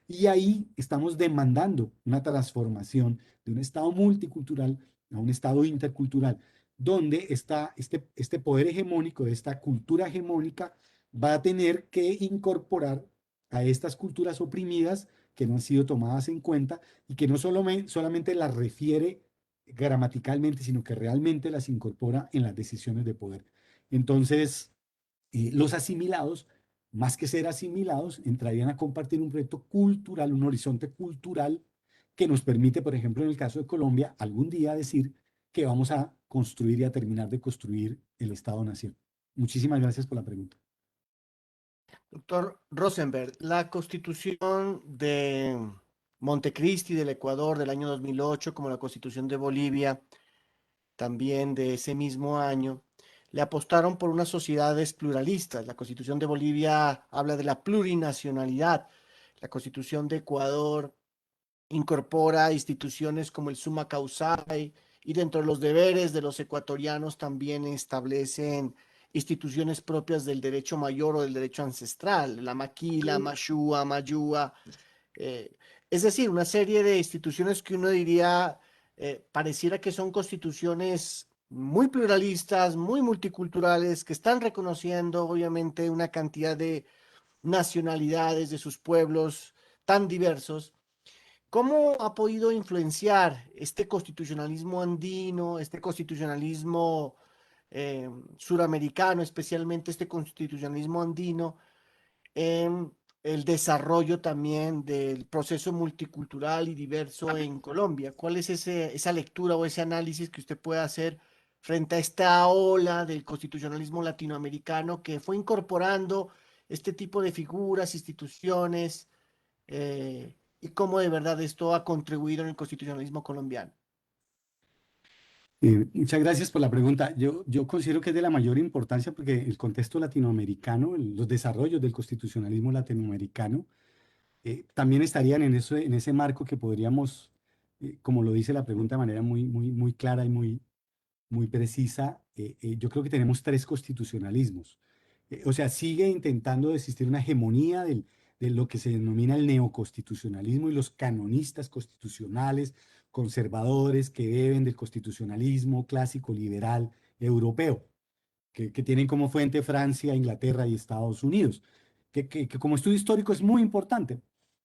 Y ahí estamos demandando una transformación de un Estado multicultural a un Estado intercultural, donde este poder hegemónico, esta cultura hegemónica, va a tener que incorporar a estas culturas oprimidas que no han sido tomadas en cuenta y que no solamente las refiere gramaticalmente, sino que realmente las incorpora en las decisiones de poder. Entonces, los asimilados, más que ser asimilados, entrarían a compartir un proyecto cultural, un horizonte cultural que nos permite, por ejemplo, en el caso de Colombia, algún día decir que vamos a construir y a terminar de construir el Estado-Nación. Muchísimas gracias por la pregunta. Doctor Rosenberg, la Constitución de Montecristi del Ecuador del año 2008, como la Constitución de Bolivia también de ese mismo año, le apostaron por unas sociedades pluralistas. La Constitución de Bolivia habla de la plurinacionalidad. La Constitución de Ecuador incorpora instituciones como el summa causae y dentro de los deberes de los ecuatorianos también establecen instituciones propias del derecho mayor o del derecho ancestral, la maquila, mashua, mayúa, eh, es decir, una serie de instituciones que uno diría pareciera que son constituciones muy pluralistas, muy multiculturales, que están reconociendo obviamente una cantidad de nacionalidades de sus pueblos tan diversos. ¿Cómo ha podido influenciar este constitucionalismo andino, este constitucionalismo suramericano, especialmente este constitucionalismo andino, en el desarrollo también del proceso multicultural y diverso en Colombia? ¿Cuál es esa lectura o ese análisis que usted puede hacer frente a esta ola del constitucionalismo latinoamericano que fue incorporando este tipo de figuras, instituciones, y cómo de verdad esto ha contribuido en el constitucionalismo colombiano? Muchas gracias por la pregunta. Yo considero que es de la mayor importancia porque el contexto latinoamericano, los desarrollos del constitucionalismo latinoamericano, también estarían en ese marco que podríamos, como lo dice la pregunta de manera muy clara y muy precisa. Yo creo que tenemos tres constitucionalismos. O sea, sigue intentando existir una hegemonía de lo que se denomina el neoconstitucionalismo y los canonistas constitucionales conservadores que beben del constitucionalismo clásico liberal europeo, que tienen como fuente Francia, Inglaterra y Estados Unidos, que como estudio histórico es muy importante.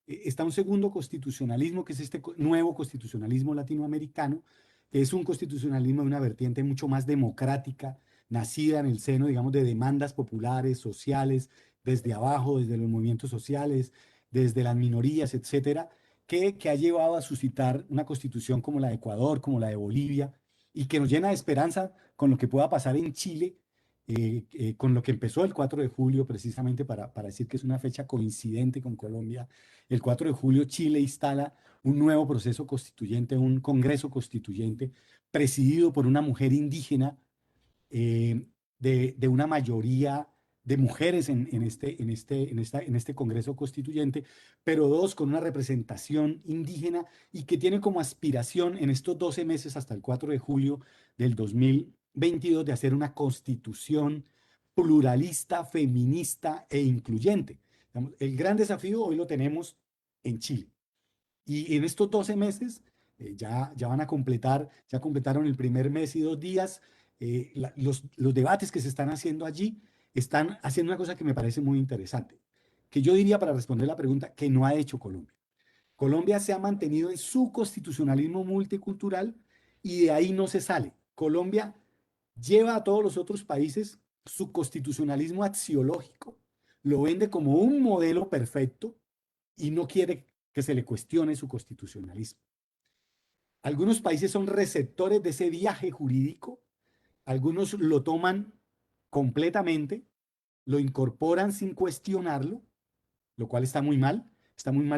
Está un segundo constitucionalismo, que es este nuevo constitucionalismo latinoamericano, que es un constitucionalismo de una vertiente mucho más democrática, nacida en el seno, digamos, de demandas populares, sociales, desde abajo, desde los movimientos sociales, desde las minorías, etcétera, que ha llevado a suscitar una constitución como la de Ecuador, como la de Bolivia, y que nos llena de esperanza con lo que pueda pasar en Chile, con lo que empezó el 4 de julio, precisamente para decir que es una fecha coincidente con Colombia. El 4 de julio Chile instala un nuevo proceso constituyente, un congreso constituyente presidido por una mujer indígena, de una mayoría de mujeres en este Congreso Constituyente, pero dos con una representación indígena y que tiene como aspiración en estos 12 meses hasta el 4 de julio del 2022 de hacer una constitución pluralista, feminista e incluyente. El gran desafío hoy lo tenemos en Chile. Y en estos 12 meses ya van a completar, ya completaron el primer mes y 2 días. Los debates que se están haciendo allí están haciendo una cosa que me parece muy interesante, que yo diría para responder la pregunta que no ha hecho Colombia. Colombia se ha mantenido en su constitucionalismo multicultural y de ahí no se sale. Colombia lleva a todos los otros países su constitucionalismo axiológico, lo vende como un modelo perfecto y no quiere que se le cuestione su constitucionalismo. Algunos países son receptores de ese viaje jurídico, algunos lo toman completamente, lo incorporan sin cuestionarlo, lo cual está muy mal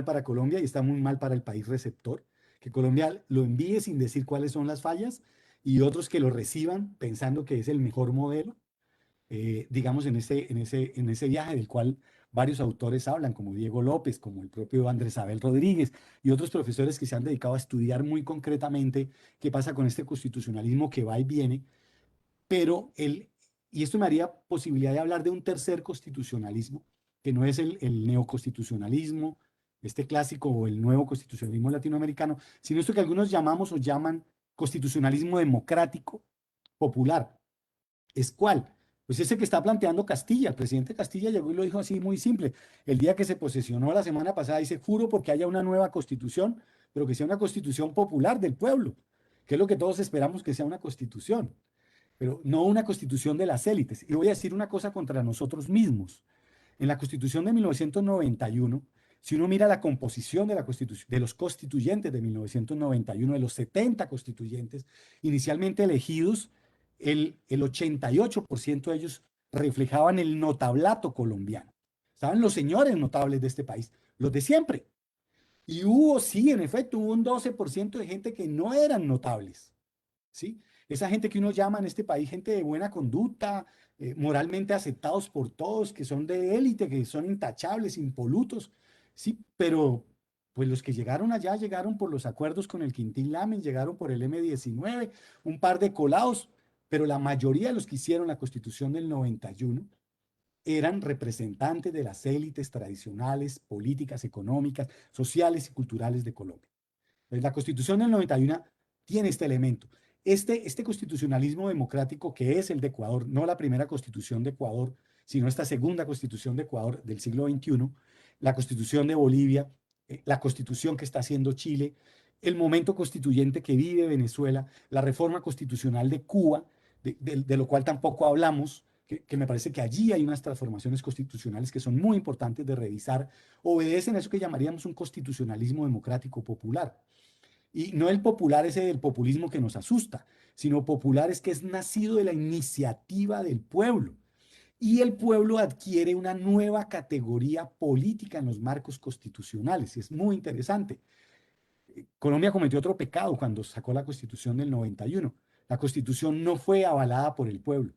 para Colombia y está muy mal para el país receptor, que Colombia lo envíe sin decir cuáles son las fallas y otros que lo reciban pensando que es el mejor modelo, digamos, en ese viaje del cual varios autores hablan, como Diego López, como el propio Andrés Abel Rodríguez y otros profesores que se han dedicado a estudiar muy concretamente qué pasa con este constitucionalismo que va y viene, pero y esto me haría posibilidad de hablar de un tercer constitucionalismo, que no es el neoconstitucionalismo, este clásico o el nuevo constitucionalismo latinoamericano, sino esto que algunos llamamos o llaman constitucionalismo democrático popular. ¿Es cuál? Pues ese que está planteando Castilla. El presidente Castilla llegó y lo dijo así muy simple. El día que se posesionó la semana pasada, dice, juro porque haya una nueva constitución, pero que sea una constitución popular del pueblo, que es lo que todos esperamos que sea una constitución, pero no una constitución de las élites. Y voy a decir una cosa contra nosotros mismos. En la constitución de 1991, si uno mira la composición de, de los constituyentes de 1991, de los 70 constituyentes inicialmente elegidos, el 88% de ellos reflejaban el notablato colombiano. Estaban los señores notables de este país, los de siempre. Y hubo, sí, en efecto, hubo un 12% de gente que no eran notables, ¿sí? Esa gente que uno llama en este país gente de buena conducta, moralmente aceptados por todos, que son de élite, que son intachables, impolutos, ¿sí? Pues los que llegaron allá llegaron por los acuerdos con el Quintín Lamen, llegaron por el M-19, un par de colados, pero la mayoría de los que hicieron la Constitución del 91 eran representantes de las élites tradicionales, políticas, económicas, sociales y culturales de Colombia. Entonces, la Constitución del 91 tiene este elemento. Este constitucionalismo democrático que es el de Ecuador, no la primera constitución de Ecuador, sino esta segunda constitución de Ecuador del siglo XXI, la constitución de Bolivia, la constitución que está haciendo Chile, el momento constituyente que vive Venezuela, la reforma constitucional de Cuba, de lo cual tampoco hablamos, que me parece que allí hay unas transformaciones constitucionales que son muy importantes de revisar, obedecen a eso que llamaríamos un constitucionalismo democrático popular. Y no el popular ese del populismo que nos asusta, sino popular es que es nacido de la iniciativa del pueblo. Y el pueblo adquiere una nueva categoría política en los marcos constitucionales. Y es muy interesante. Colombia cometió otro pecado cuando sacó la Constitución del 91. La Constitución no fue avalada por el pueblo,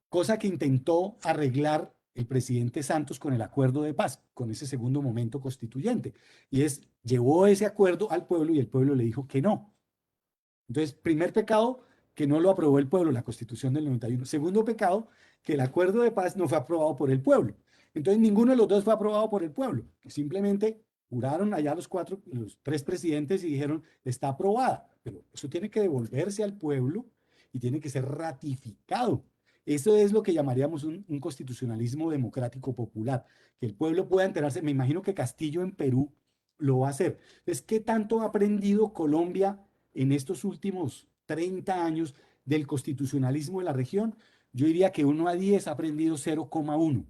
cosa que intentó arreglar el presidente Santos con el acuerdo de paz, con ese segundo momento constituyente. Y llevó ese acuerdo al pueblo y el pueblo le dijo que no. Entonces, primer pecado, que no lo aprobó el pueblo, la Constitución del 91. Segundo pecado, que el acuerdo de paz no fue aprobado por el pueblo. Entonces, ninguno de los dos fue aprobado por el pueblo. Simplemente juraron allá los tres presidentes y dijeron, está aprobada. Pero eso tiene que devolverse al pueblo y tiene que ser ratificado. Eso es lo que llamaríamos un constitucionalismo democrático popular, que el pueblo pueda enterarse. Me imagino que Castillo en Perú lo va a hacer. Entonces, ¿qué tanto ha aprendido Colombia en estos últimos 30 años del constitucionalismo de la región? Yo diría que 1 a 10 ha aprendido 0,1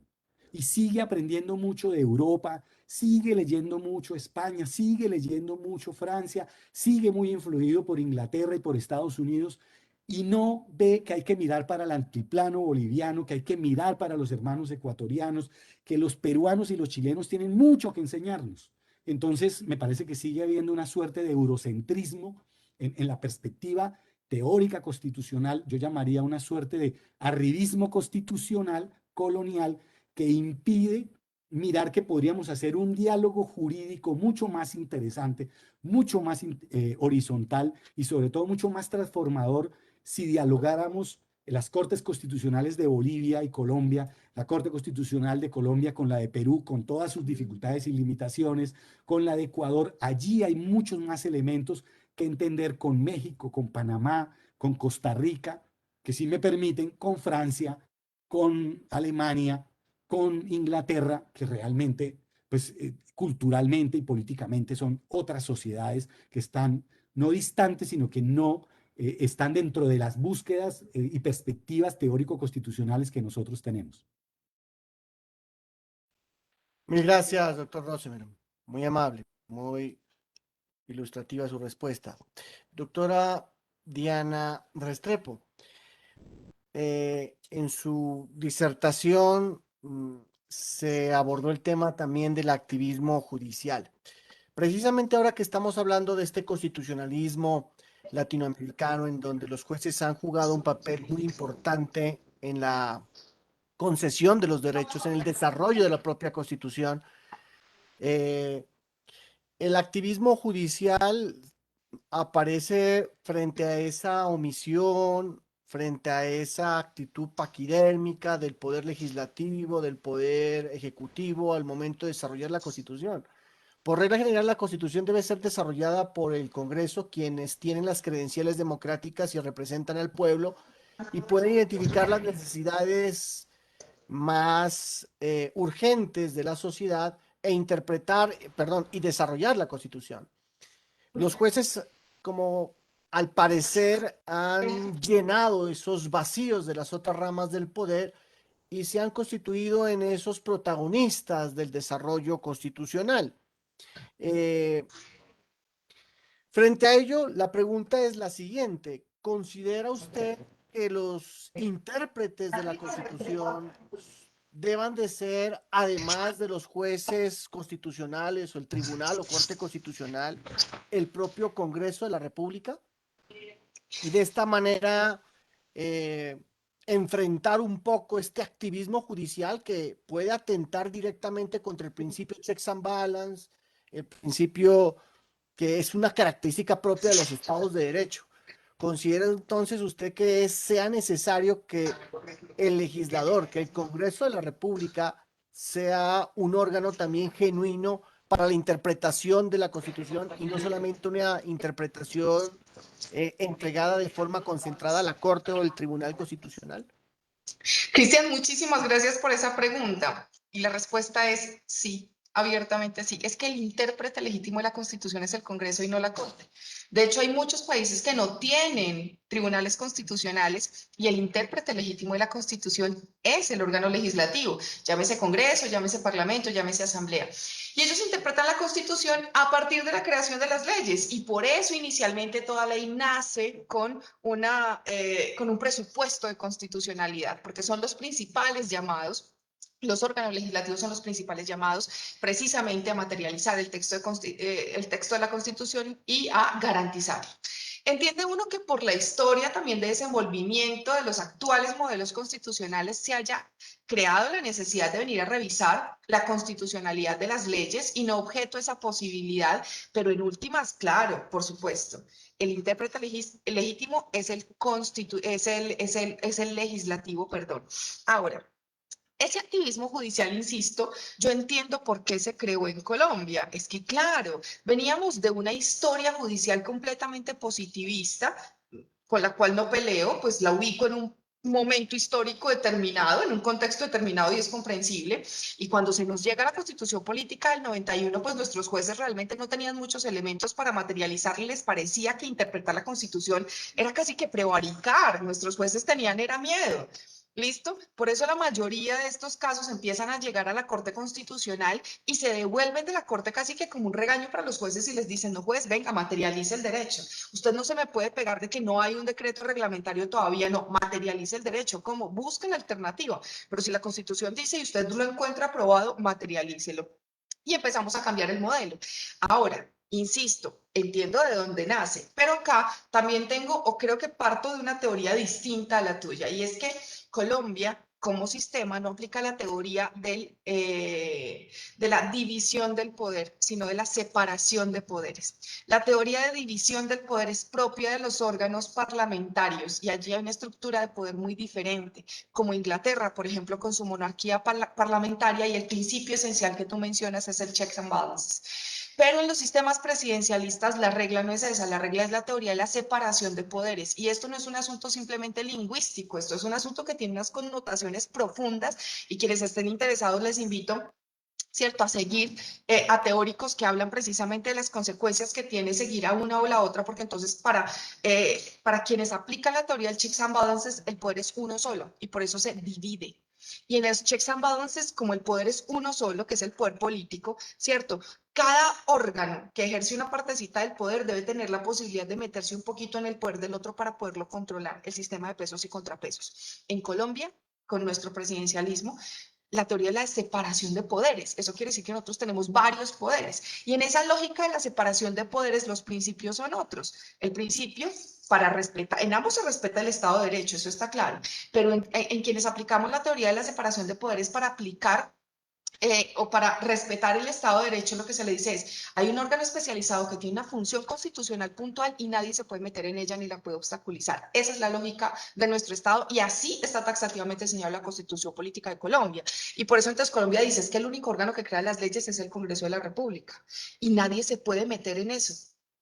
y sigue aprendiendo mucho de Europa, sigue leyendo mucho España, sigue leyendo mucho Francia, sigue muy influido por Inglaterra y por Estados Unidos y no ve que hay que mirar para el altiplano boliviano, que hay que mirar para los hermanos ecuatorianos, que los peruanos y los chilenos tienen mucho que enseñarnos. Entonces, me parece que sigue habiendo una suerte de eurocentrismo en la perspectiva teórica constitucional. Yo llamaría una suerte de arribismo constitucional colonial que impide mirar que podríamos hacer un diálogo jurídico mucho más interesante, mucho más horizontal y sobre todo mucho más transformador si dialogáramos las Cortes Constitucionales de Bolivia y Colombia, la Corte Constitucional de Colombia con la de Perú, con todas sus dificultades y limitaciones, con la de Ecuador. Allí hay muchos más elementos que entender con México, con Panamá, con Costa Rica, que sí me permiten, con Francia, con Alemania, con Inglaterra, que realmente, pues culturalmente y políticamente son otras sociedades que están no distantes, sino que no están dentro de las búsquedas y perspectivas teórico-constitucionales que nosotros tenemos. Mil gracias, doctor Rosemer. Muy amable, muy ilustrativa su respuesta. Doctora Diana Restrepo, en su disertación se abordó el tema también del activismo judicial. Precisamente ahora que estamos hablando de este constitucionalismo latinoamericano, en donde los jueces han jugado un papel muy importante en la concesión de los derechos, en el desarrollo de la propia Constitución, eh, el activismo judicial aparece frente a esa omisión, frente a esa actitud paquidérmica del poder legislativo, del poder ejecutivo al momento de desarrollar la Constitución. Por regla general, la Constitución debe ser desarrollada por el Congreso, quienes tienen las credenciales democráticas y representan al pueblo y pueden identificar las necesidades más urgentes de la sociedad e interpretar, perdón, y desarrollar la Constitución. Los jueces, como al parecer, han llenado esos vacíos de las otras ramas del poder y se han constituido en esos protagonistas del desarrollo constitucional. Frente a ello, la pregunta es la siguiente. ¿Considera usted que los intérpretes de la Constitución deban de ser, además de los jueces constitucionales o el Tribunal o Corte Constitucional, el propio Congreso de la República? Y de esta manera enfrentar un poco este activismo judicial que puede atentar directamente contra el principio de checks and balance, el principio que es una característica propia de los estados de derecho. ¿Considera entonces usted que sea necesario que el legislador, que el Congreso de la República sea un órgano también genuino para la interpretación de la Constitución y no solamente una interpretación entregada de forma concentrada a la Corte o el Tribunal Constitucional? Cristian, muchísimas gracias por esa pregunta. Y la respuesta es sí, abiertamente sí. Es que el intérprete legítimo de la Constitución es el Congreso y no la Corte. De hecho, hay muchos países que no tienen tribunales constitucionales y el intérprete legítimo de la Constitución es el órgano legislativo, llámese Congreso, llámese Parlamento, llámese Asamblea. Y ellos interpretan la Constitución a partir de la creación de las leyes y por eso inicialmente toda ley nace con un presupuesto de constitucionalidad, porque son los principales llamados. Los órganos legislativos son los principales llamados precisamente a materializar el texto de la Constitución y a garantizarlo. Entiende uno que por la historia también de desenvolvimiento de los actuales modelos constitucionales se haya creado la necesidad de venir a revisar la constitucionalidad de las leyes y no objeto esa posibilidad, pero en últimas, claro, por supuesto, el intérprete legítimo es el legislativo, perdón. Ahora, ese activismo judicial, insisto, yo entiendo por qué se creó en Colombia. Es que, claro, veníamos de una historia judicial completamente positivista, con la cual no peleo, pues la ubico en un momento histórico determinado, en un contexto determinado y es comprensible. Y cuando se nos llega a la Constitución Política del 91, pues nuestros jueces realmente no tenían muchos elementos para materializar y les parecía que interpretar la Constitución era casi que prevaricar. Nuestros jueces tenían era miedo. ¿Listo? Por eso la mayoría de estos casos empiezan a llegar a la Corte Constitucional y se devuelven de la Corte casi que como un regaño para los jueces y les dicen, no juez, venga, materialice el derecho. Usted no se me puede pegar de que no hay un decreto reglamentario todavía, no, materialice el derecho. ¿Cómo? Busquen la alternativa. Pero si la Constitución dice y usted lo encuentra aprobado, materialícelo. Y empezamos a cambiar el modelo. Ahora, insisto, entiendo de dónde nace, pero acá también tengo, o creo que parto de una teoría distinta a la tuya, y es que Colombia como sistema no aplica la teoría de la división del poder, sino de la separación de poderes. La teoría de división del poder es propia de los órganos parlamentarios y allí hay una estructura de poder muy diferente, como Inglaterra, por ejemplo, con su monarquía parlamentaria y el principio esencial que tú mencionas es el checks and balances. Pero en los sistemas presidencialistas la regla no es esa, la regla es la teoría de la separación de poderes. Y esto no es un asunto simplemente lingüístico, esto es un asunto que tiene unas connotaciones profundas y quienes estén interesados les invito, ¿cierto?, a seguir a teóricos que hablan precisamente de las consecuencias que tiene seguir a una o la otra, porque entonces para quienes aplican la teoría del checks and balances, el poder es uno solo y por eso se divide. Y en los checks and balances, como el poder es uno solo, que es el poder político, ¿cierto? Cada órgano que ejerce una partecita del poder debe tener la posibilidad de meterse un poquito en el poder del otro para poderlo controlar, el sistema de pesos y contrapesos. En Colombia, con nuestro presidencialismo, la teoría de la separación de poderes. Eso quiere decir que nosotros tenemos varios poderes. Y en esa lógica de la separación de poderes, los principios son otros. El principio para respetar, en ambos se respeta el Estado de Derecho, eso está claro, pero en quienes aplicamos la teoría de la separación de poderes para aplicar o para respetar el Estado de Derecho, lo que se le dice es, hay un órgano especializado que tiene una función constitucional puntual y nadie se puede meter en ella ni la puede obstaculizar. Esa es la lógica de nuestro Estado y así está taxativamente señalada la Constitución Política de Colombia. Y por eso entonces Colombia dice es que el único órgano que crea las leyes es el Congreso de la República y nadie se puede meter en eso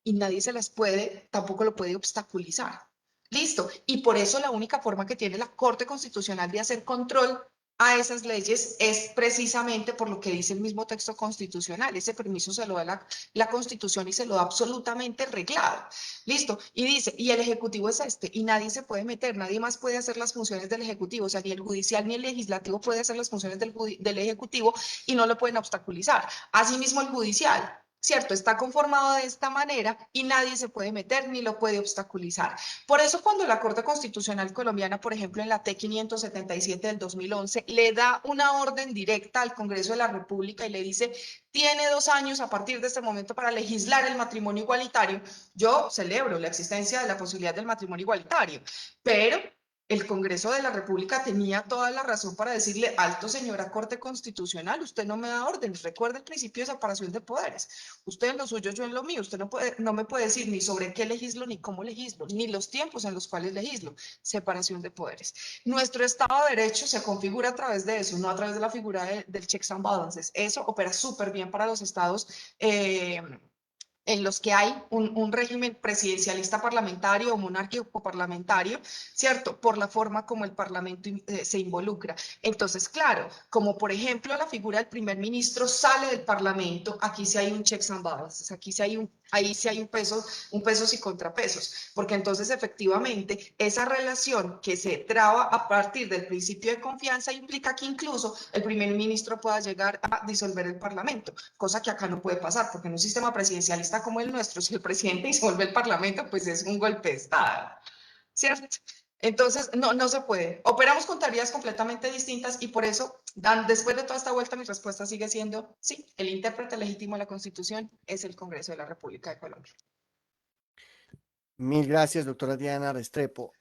y nadie se las puede, tampoco lo puede obstaculizar. Listo. Y por eso la única forma que tiene la Corte Constitucional de hacer control a esas leyes es precisamente por lo que dice el mismo texto constitucional. Ese permiso se lo da la Constitución y se lo da absolutamente reglado. Listo. Y dice, y el Ejecutivo es este, y nadie se puede meter, nadie más puede hacer las funciones del Ejecutivo, o sea, ni el Judicial ni el Legislativo puede hacer las funciones del Ejecutivo y no lo pueden obstaculizar. Asimismo el Judicial. ¿Cierto? Está conformado de esta manera y nadie se puede meter ni lo puede obstaculizar. Por eso cuando la Corte Constitucional Colombiana, por ejemplo, en la T 577 del 2011, le da una orden directa al Congreso de la República y le dice, tiene 2 años a partir de este momento para legislar el matrimonio igualitario, yo celebro la existencia de la posibilidad del matrimonio igualitario, pero el Congreso de la República tenía toda la razón para decirle, alto señora Corte Constitucional, usted no me da órdenes, recuerde el principio de separación de poderes, usted en lo suyo, yo en lo mío, usted no me puede decir ni sobre qué legislo, ni cómo legislo, ni los tiempos en los cuales legislo, separación de poderes. Nuestro Estado de Derecho se configura a través de eso, no a través de la figura del checks and balances. Eso opera súper bien para los estados en los que hay un régimen presidencialista parlamentario o monárquico parlamentario, ¿cierto? Por la forma como el Parlamento se involucra. Entonces, claro, como por ejemplo la figura del primer ministro sale del Parlamento, aquí sí hay un checks and balances, aquí sí hay ahí sí hay un pesos y contrapesos, porque entonces efectivamente esa relación que se traba a partir del principio de confianza implica que incluso el primer ministro pueda llegar a disolver el Parlamento, cosa que acá no puede pasar, porque en un sistema presidencialista como el nuestro, si el presidente disuelve el Parlamento, pues es un golpe de Estado, ¿cierto? Entonces, no se puede. Operamos con teorías completamente distintas y por eso, después de toda esta vuelta, mi respuesta sigue siendo sí, el intérprete legítimo de la Constitución es el Congreso de la República de Colombia. Mil gracias, doctora Diana Restrepo.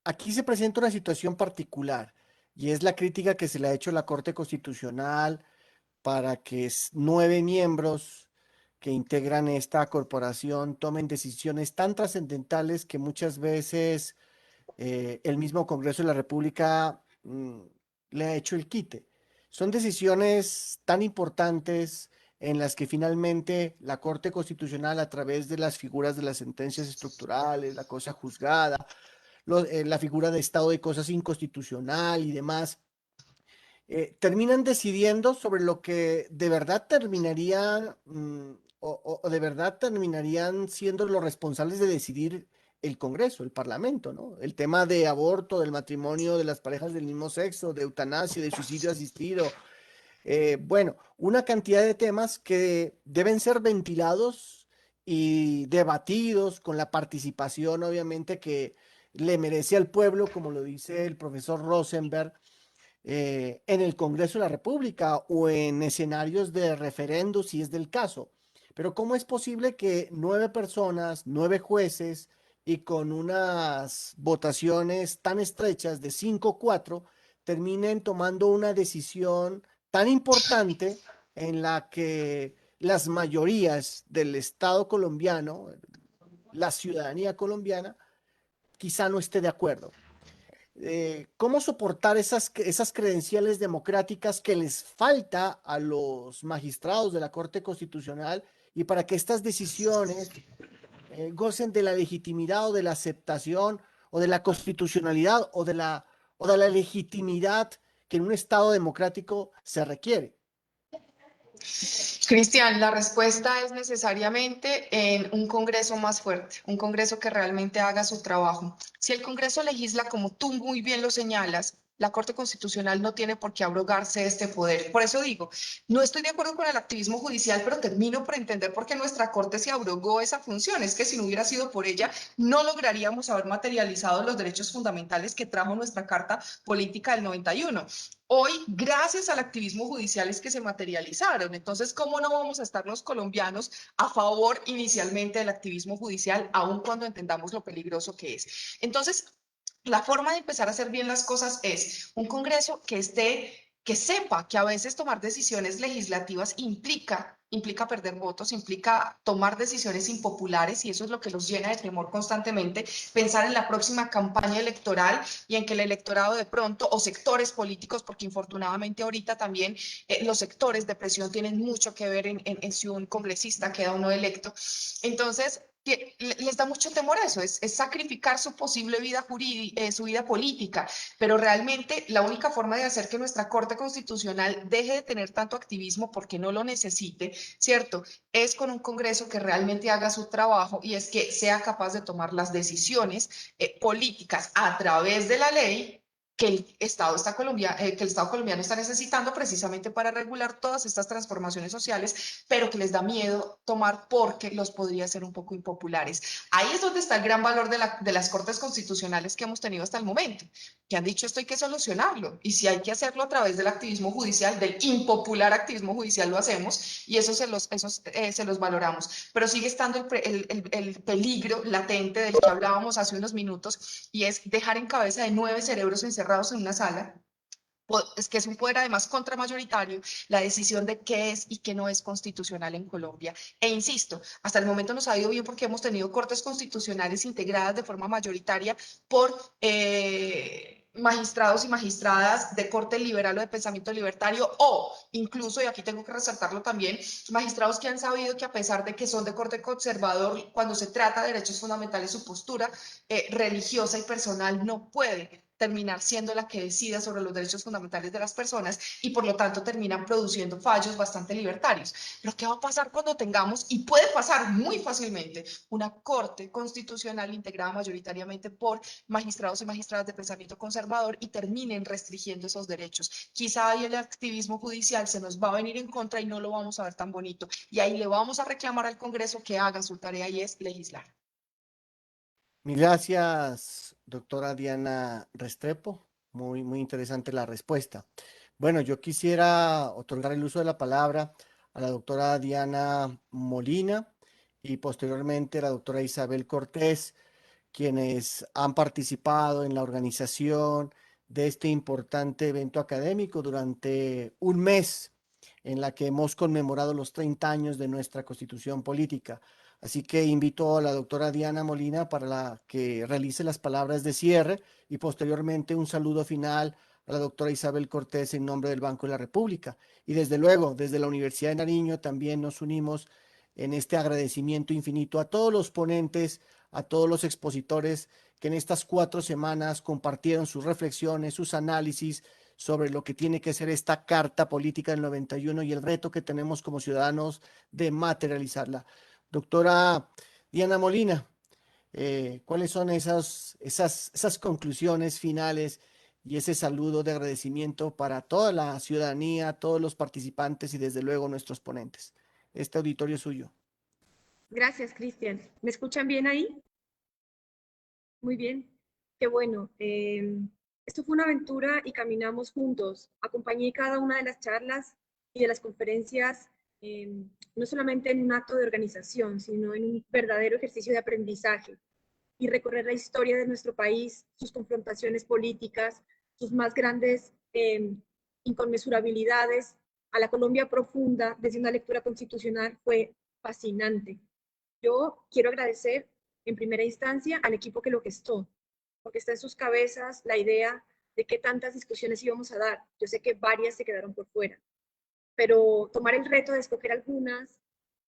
Aquí se presenta una situación particular y es la crítica que se le ha hecho a la Corte Constitucional para que 9 miembros que integran esta corporación tomen decisiones tan trascendentales que muchas veces el mismo Congreso de la República le ha hecho el quite. Son decisiones tan importantes en las que finalmente la Corte Constitucional, a través de las figuras de las sentencias estructurales, la cosa juzgada, la figura de estado de cosas inconstitucional y demás, terminan decidiendo sobre lo que de verdad terminarían o de verdad terminarían siendo los responsables de decidir el Congreso, el Parlamento, ¿no? El tema de aborto, del matrimonio de las parejas del mismo sexo, de eutanasia, de suicidio asistido, bueno, una cantidad de temas que deben ser ventilados y debatidos con la participación, obviamente, que le merece al pueblo, como lo dice el profesor Rosenberg, en el Congreso de la República o en escenarios de referendo, si es del caso. Pero ¿cómo es posible que 9 personas, 9 jueces y con unas votaciones tan estrechas de 5-4 terminen tomando una decisión tan importante en la que las mayorías del Estado colombiano, la ciudadanía colombiana, quizá no esté de acuerdo? ¿Cómo soportar esas credenciales democráticas que les falta a los magistrados de la Corte Constitucional y para que estas decisiones gocen de la legitimidad o de la aceptación o de la constitucionalidad o de la legitimidad que en un Estado democrático se requiere? Cristian, la respuesta es necesariamente en un Congreso más fuerte, un Congreso que realmente haga su trabajo. Si el Congreso legisla como tú muy bien lo señalas, la Corte Constitucional no tiene por qué abrogarse este poder. Por eso digo, no estoy de acuerdo con el activismo judicial, pero termino por entender por qué nuestra Corte se abrogó esa función. Es que si no hubiera sido por ella, no lograríamos haber materializado los derechos fundamentales que trajo nuestra Carta Política del 91. Hoy, gracias al activismo judicial, es que se materializaron. Entonces, ¿cómo no vamos a estar los colombianos a favor inicialmente del activismo judicial, aun cuando entendamos lo peligroso que es? Entonces, la forma de empezar a hacer bien las cosas es un Congreso que sepa que a veces tomar decisiones legislativas implica perder votos, implica tomar decisiones impopulares y eso es lo que los llena de temor constantemente, pensar en la próxima campaña electoral y en que el electorado de pronto, o sectores políticos, porque infortunadamente ahorita también los sectores de presión tienen mucho que ver en si un congresista queda o no electo. Entonces, les da mucho temor a eso, es sacrificar su posible vida jurídica, su vida política, pero realmente la única forma de hacer que nuestra Corte Constitucional deje de tener tanto activismo porque no lo necesite, ¿cierto? Es con un Congreso que realmente haga su trabajo y es que sea capaz de tomar las decisiones políticas a través de la ley que el Estado colombiano está necesitando precisamente para regular todas estas transformaciones sociales, pero que les da miedo tomar porque los podría ser un poco impopulares. Ahí es donde está el gran valor de las Cortes Constitucionales que hemos tenido hasta el momento, que han dicho esto hay que solucionarlo, y si hay que hacerlo a través del activismo judicial, del impopular activismo judicial, lo hacemos, y eso se los valoramos. Pero sigue estando el peligro latente del que hablábamos hace unos minutos, y es dejar en cabeza de 9 cerebros encerrados en una sala, es que es un poder además contramayoritario, la decisión de qué es y qué no es constitucional en Colombia. E insisto, hasta el momento nos ha ido bien porque hemos tenido cortes constitucionales integradas de forma mayoritaria por magistrados y magistradas de corte liberal o de pensamiento libertario, o incluso, y aquí tengo que resaltarlo también, magistrados que han sabido que a pesar de que son de corte conservador, cuando se trata de derechos fundamentales, su postura religiosa y personal no puede terminar siendo la que decida sobre los derechos fundamentales de las personas, y por lo tanto terminan produciendo fallos bastante libertarios. Pero ¿qué va a pasar cuando tengamos, y puede pasar muy fácilmente, una corte constitucional integrada mayoritariamente por magistrados y magistradas de pensamiento conservador y terminen restringiendo esos derechos? Quizá ahí el activismo judicial se nos va a venir en contra y no lo vamos a ver tan bonito, y ahí le vamos a reclamar al Congreso que haga su tarea, y es legislar. Mil gracias, doctora Diana Restrepo. Muy interesante la respuesta. Bueno, yo quisiera otorgar el uso de la palabra a la doctora Diana Molina y posteriormente a la doctora Isabel Cortés, quienes han participado en la organización de este importante evento académico durante un mes en la que hemos conmemorado los 30 años de nuestra Constitución Política. Así que invito a la doctora Diana Molina para que realice las palabras de cierre y posteriormente un saludo final a la doctora Isabel Cortés en nombre del Banco de la República. Y desde luego, desde la Universidad de Nariño también nos unimos en este agradecimiento infinito a todos los ponentes, a todos los expositores que en estas 4 semanas compartieron sus reflexiones, sus análisis sobre lo que tiene que ser esta Carta Política del 91 y el reto que tenemos como ciudadanos de materializarla. Doctora Diana Molina, ¿cuáles son esas conclusiones finales y ese saludo de agradecimiento para toda la ciudadanía, todos los participantes y desde luego nuestros ponentes? Este auditorio es suyo. Gracias, Cristian. ¿Me escuchan bien ahí? Muy bien. Qué bueno. Esto fue una aventura y caminamos juntos. Acompañé cada una de las charlas y de las conferencias, no solamente en un acto de organización, sino en un verdadero ejercicio de aprendizaje y recorrer la historia de nuestro país, sus confrontaciones políticas, sus más grandes inconmensurabilidades a la Colombia profunda desde una lectura constitucional fue fascinante. Yo quiero agradecer en primera instancia al equipo que lo gestó, porque está en sus cabezas la idea de qué tantas discusiones íbamos a dar. Yo sé que varias se quedaron por fuera, pero tomar el reto de escoger algunas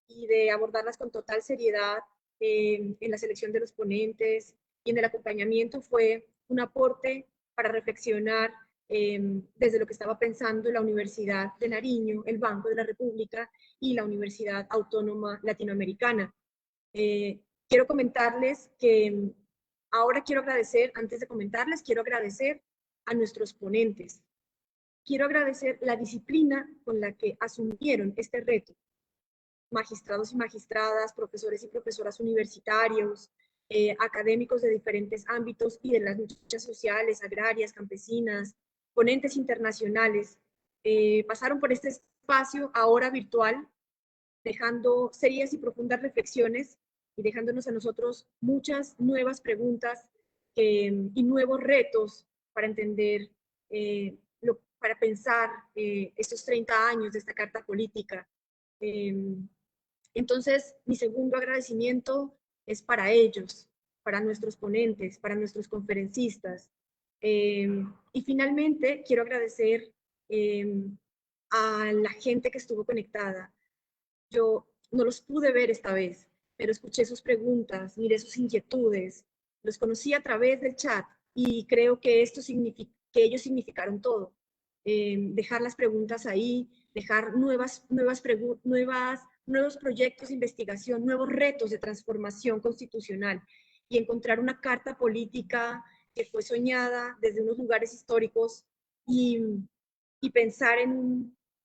y de abordarlas con total seriedad en la selección de los ponentes y en el acompañamiento fue un aporte para reflexionar desde lo que estaba pensando la Universidad de Nariño, el Banco de la República y la Universidad Autónoma Latinoamericana. Quiero comentarles que ahora quiero agradecer, antes de comentarles, quiero agradecer a nuestros ponentes. Quiero agradecer la disciplina con la que asumieron este reto. Magistrados y magistradas, profesores y profesoras universitarios, académicos de diferentes ámbitos y de las luchas sociales, agrarias, campesinas, ponentes internacionales, pasaron por este espacio ahora virtual, dejando serias y profundas reflexiones y dejándonos a nosotros muchas nuevas preguntas y nuevos retos para entender, para pensar estos 30 años de esta Carta Política. Entonces, mi segundo agradecimiento es para ellos, para nuestros ponentes, para nuestros conferencistas. Y finalmente, quiero agradecer a la gente que estuvo conectada. Yo no los pude ver esta vez, pero escuché sus preguntas, miré sus inquietudes, los conocí a través del chat y creo que que ellos significaron todo. Dejar las preguntas ahí, dejar nuevos proyectos de investigación, nuevos retos de transformación constitucional y encontrar una carta política que fue soñada desde unos lugares históricos y, y pensar en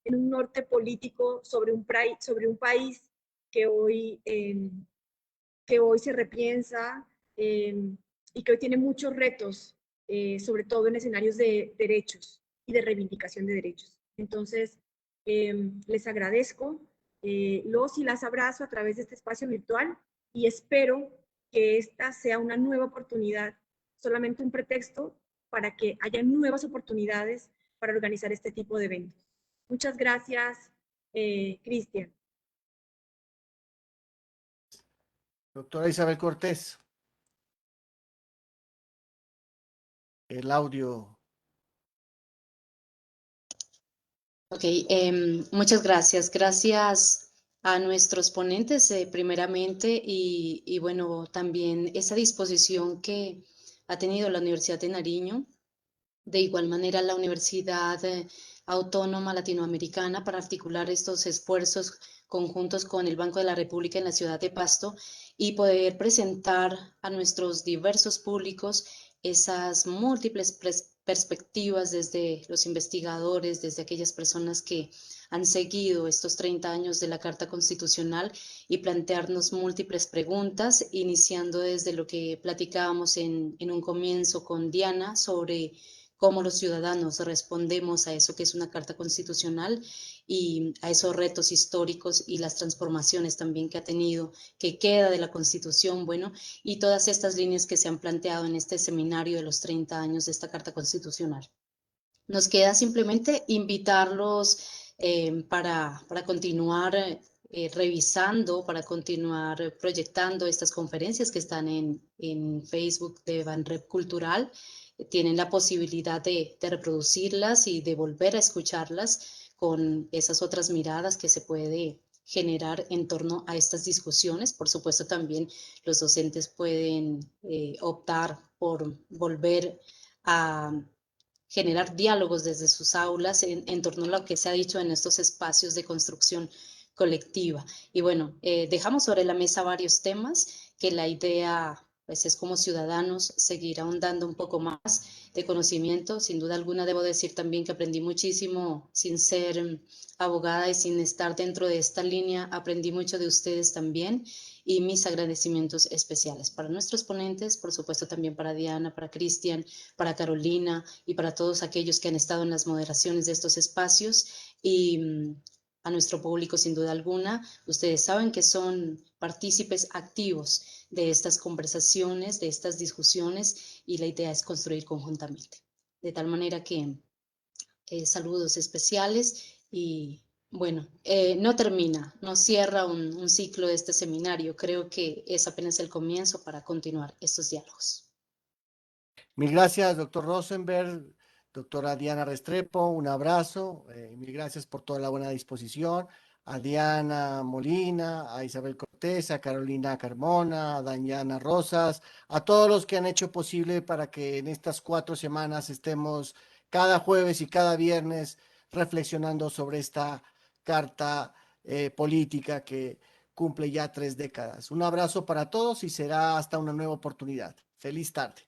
un norte político sobre un país que hoy se repiensa y que hoy tiene muchos retos, sobre todo en escenarios de derechos y de reivindicación de derechos. Entonces, les agradezco, los y las abrazo a través de este espacio virtual y espero que esta sea una nueva oportunidad, solamente un pretexto para que haya nuevas oportunidades para organizar este tipo de eventos. Muchas gracias, Cristian. Doctora Isabel Cortés, el audio. Ok, muchas gracias. Gracias a nuestros ponentes, primeramente, y bueno, también esa disposición que ha tenido la Universidad de Nariño, de igual manera la Universidad Autónoma Latinoamericana, para articular estos esfuerzos conjuntos con el Banco de la República en la ciudad de Pasto y poder presentar a nuestros diversos públicos esas múltiples perspectivas desde los investigadores, desde aquellas personas que han seguido estos 30 años de la Carta Constitucional y plantearnos múltiples preguntas, iniciando desde lo que platicábamos en un comienzo con Diana sobre cómo los ciudadanos respondemos a eso que es una Carta Constitucional y a esos retos históricos y las transformaciones también que ha tenido, que queda de la Constitución, bueno, y todas estas líneas que se han planteado en este seminario de los 30 años de esta Carta Constitucional. Nos queda simplemente invitarlos para continuar revisando, para continuar proyectando estas conferencias que están en Facebook de Banrep Cultural. Tienen la posibilidad de reproducirlas y de volver a escucharlas con esas otras miradas que se puede generar en torno a estas discusiones. Por supuesto, también los docentes pueden optar por volver a generar diálogos desde sus aulas en torno a lo que se ha dicho en estos espacios de construcción colectiva. Y bueno, dejamos sobre la mesa varios temas que la idea pues es como ciudadanos seguir ahondando un poco más de conocimiento. Sin duda alguna debo decir también que aprendí muchísimo sin ser abogada y sin estar dentro de esta línea. Aprendí mucho de ustedes también y mis agradecimientos especiales para nuestros ponentes, por supuesto también para Diana, para Cristian, para Carolina y para todos aquellos que han estado en las moderaciones de estos espacios y a nuestro público sin duda alguna. Ustedes saben que son partícipes activos de estas conversaciones, de estas discusiones y la idea es construir conjuntamente. De tal manera que saludos especiales y bueno, no termina, no cierra un ciclo de este seminario. Creo que es apenas el comienzo para continuar estos diálogos. Mil gracias, doctor Rosenberg, doctora Diana Restrepo, un abrazo, mil gracias por toda la buena disposición, a Diana Molina, a Isabel Cortés, a Carolina Carmona, a Dayana Rosas, a todos los que han hecho posible para que en estas 4 semanas estemos cada jueves y cada viernes reflexionando sobre esta carta política que cumple ya 3 décadas. Un abrazo para todos y será hasta una nueva oportunidad. Feliz tarde.